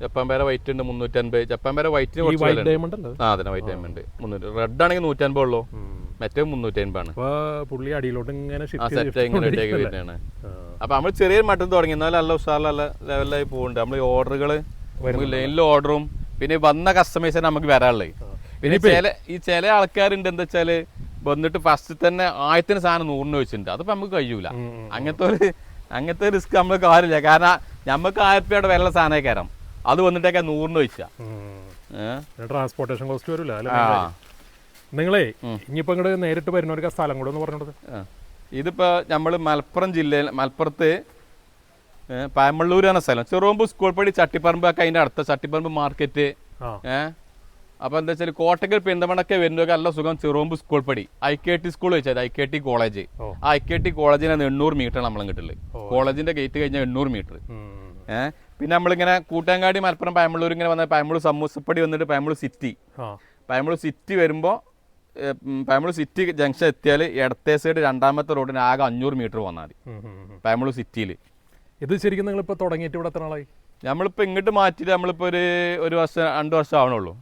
Speaker 1: ജപ്പാൻ പേര വൈറ്റ് ഉണ്ട് 350. ജപ്പാൻ പേര വൈറ്റിന് വൈറ്റ് ഡയമണ്ട് 300. റെഡ് ആണെങ്കിൽ 150 ഉള്ളൂ. മറ്റേ 350 ആണ്. അപ്പൊ നമ്മൾ ചെറിയൊരു മട്ടം തുടങ്ങി. എന്നാലും നല്ല ഉഷാറിൽ നല്ല ലെവലിലായി പോകുന്നുണ്ട്. നമ്മൾ ഓർഡറുകൾ ലൈനിൽ ഓർഡറും പിന്നെ വന്ന കസ്റ്റമേഴ്സിനെ നമുക്ക് വരാനുള്ളത്. പിന്നെ ചില ആൾക്കാരുണ്ട് എന്താ വെച്ചാല് വന്നിട്ട് ഫസ്റ്റ് തന്നെ 1000 സാധനം 100 വെച്ചിട്ടുണ്ട്. അതിപ്പോ നമുക്ക് കഴിയൂല. അങ്ങനത്തെ റിസ്ക് നമ്മൾ കാര്യമില്ല. കാരണം നമുക്ക് 1000 രൂപയുടെ വില സാധനം കയറാം. അത് വന്നിട്ടൊക്കെ 100 വെച്ചാ
Speaker 2: ട്രാൻസ്പോർട്ടേഷൻ കോസ്റ്റ് വരില്ല. നിങ്ങളെ ഇനിയിപ്പോ ഇങ്ങോട്ട് നേരിട്ട് വരുന്നവർക്ക് ആ സ്ഥലം കൂടെ ഒന്ന് പറഞ്ഞത്.
Speaker 1: ഇതിപ്പോ നമ്മൾ മലപ്പുറം ജില്ലയിൽ മലപ്പുറത്ത് പായമ്പള്ളൂർ എന്ന സ്ഥലം. ചെറുമ്പ് സ്കൂൾ പടി ചട്ടിപ്പറമ്പ് ഒക്കെ അതിന്റെ അടുത്ത ചട്ടിപ്പറമ്പ് മാർക്കറ്റ്. അപ്പൊ എന്താ വെച്ചാൽ കോട്ടക്കൽ പെരുന്തമണ്ണൊക്കെ വരുന്നവർക്ക് നല്ല സുഖം. ചെറുമ്പ് സ്കൂൾ പടി IKT സ്കൂൾ വെച്ചാൽ IKT കോളേജ്. ആ IKT കോളേജിന് 800 മീറ്റർ നമ്മളെ കിട്ടില്ല. കോളേജിന്റെ ഗേറ്റ് കഴിഞ്ഞാൽ 800 മീറ്റർ. പിന്നെ നമ്മളിങ്ങനെ കൂട്ടാങ്കാടി മലപ്പുറം പായമ്പള്ളൂർ ഇങ്ങനെ വന്നാൽ പായമ്പള്ളൂർ സമൂസപ്പടി വന്നിട്ട് പായമ്പള്ളൂർ സിറ്റി വരുമ്പോൾ പായമ്പള്ളൂർ സിറ്റി ജംഗ്ഷൻ എത്തിയാൽ ഇടത്തെ സൈഡ് 2ാമത്തെ റോഡിന് ആകെ 500 മീറ്റർ വന്നാൽ മതി പായമ്പള്ളൂർ സിറ്റിയിൽ.
Speaker 2: ഇത് ശരിക്കും നിങ്ങളിപ്പോൾ തുടങ്ങിയിട്ട് ഇവിടെ എത്ര നാളായി?
Speaker 1: നമ്മളിപ്പോൾ ഇങ്ങോട്ട് മാറ്റിയിട്ട് നമ്മളിപ്പോൾ ഒരു വർഷം 2 വർഷം ആവണുള്ളൂ.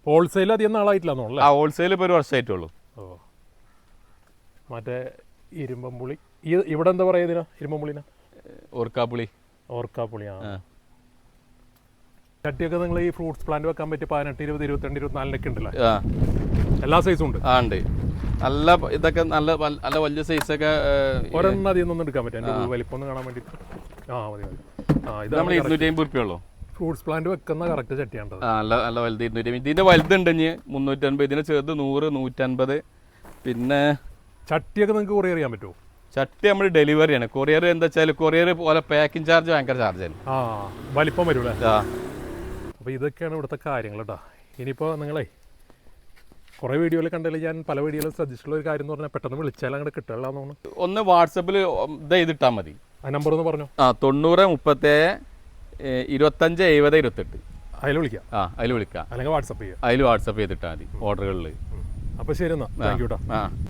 Speaker 2: ഹോൾസെയിൽ അധികം നാളായിട്ടില്ല.
Speaker 1: ഹോൾസെയിൽ ഇപ്പോൾ 1 വർഷമായിട്ടുള്ളൂ.
Speaker 2: മറ്റേ ഇരുമ്പമ്പുളി ഇവിടെ എന്താ പറയുക ഇതിനാ? ഇരുമ്പമ്പുളിനാ
Speaker 1: ഓർക്കാപ്പുളി.
Speaker 2: ചട്ടിയൊക്കെ നിങ്ങൾ ഈ ഫ്രൂട്ട്സ് പ്ലാന്റ് വെക്കാൻ പറ്റി 18, 20, 22, 24 ഉണ്ടല്ലോ. എല്ലാ സൈസും ഉണ്ട്.
Speaker 1: ഉണ്ട്. നല്ല ഇതൊക്കെ നല്ല നല്ല വലിയ സൈസൊക്കെ
Speaker 2: ഒരെണ്ണം അതിൽ നിന്നൊന്നും എടുക്കാൻ പറ്റും. എൻ്റെ വലിപ്പം ഒന്ന് കാണാൻ വേണ്ടി. മതി.
Speaker 1: ഇത് നമ്മൾ 250 ഉറുപ്പിയുള്ളൂ.
Speaker 2: ഫ്രൂട്ട്സ് പ്ലാന്റ് വെക്കുന്ന കറക്റ്റ് ചട്ടിയാണ്.
Speaker 1: നല്ല വലുത് 250. ഇതിന്റെ വലുതുണ്ട് 350. ഇതിന്റെ ചെറുത് 100, 150. പിന്നെ
Speaker 2: ചട്ടിയൊക്കെ നിങ്ങൾക്ക് കൊറിയർ ചെയ്യാൻ പറ്റുമോ?
Speaker 1: ചട്ടി നമ്മൾ ഡെലിവറിയാണ്. കൊറിയർ എന്താ വെച്ചാൽ കൊറിയർ പോലെ പാക്കിംഗ് ചാർജ് ഭയങ്കര ചാർജാണ്.
Speaker 2: വലിപ്പം വരൂല്ലേ? അപ്പോൾ ഇതൊക്കെയാണ് ഇവിടുത്തെ കാര്യങ്ങൾ കേട്ടോ. ഇനിയിപ്പോൾ നിങ്ങളെ കുറേ വീഡിയോയിൽ കണ്ടാലും ഞാൻ പല വീഡിയോയിലും ശ്രദ്ധിച്ചിട്ടുള്ള ഒരു കാര്യം എന്ന് പറഞ്ഞാൽ പെട്ടെന്ന് വിളിച്ചാൽ അങ്ങോട്ട് കിട്ടില്ല എന്ന് തോന്നുന്നു.
Speaker 1: ഒന്ന് വാട്സപ്പിൽ ഇത് ചെയ്തിട്ടാൽ മതി.
Speaker 2: ആ നമ്പർ ഒന്ന് പറഞ്ഞു.
Speaker 1: 90 37 25 70 28.
Speaker 2: അതിൽ വിളിക്കാം.
Speaker 1: അതിൽ വിളിക്കാം.
Speaker 2: അല്ലെങ്കിൽ വാട്സപ്പ് ചെയ്യാം.
Speaker 1: അതിൽ വാട്സപ്പ് ചെയ്തിട്ടാൽ മതി ഓർഡറുകളിൽ.
Speaker 2: അപ്പോൾ ശരി എന്നാൽ താങ്ക് യു കേട്ടോ.
Speaker 1: ആ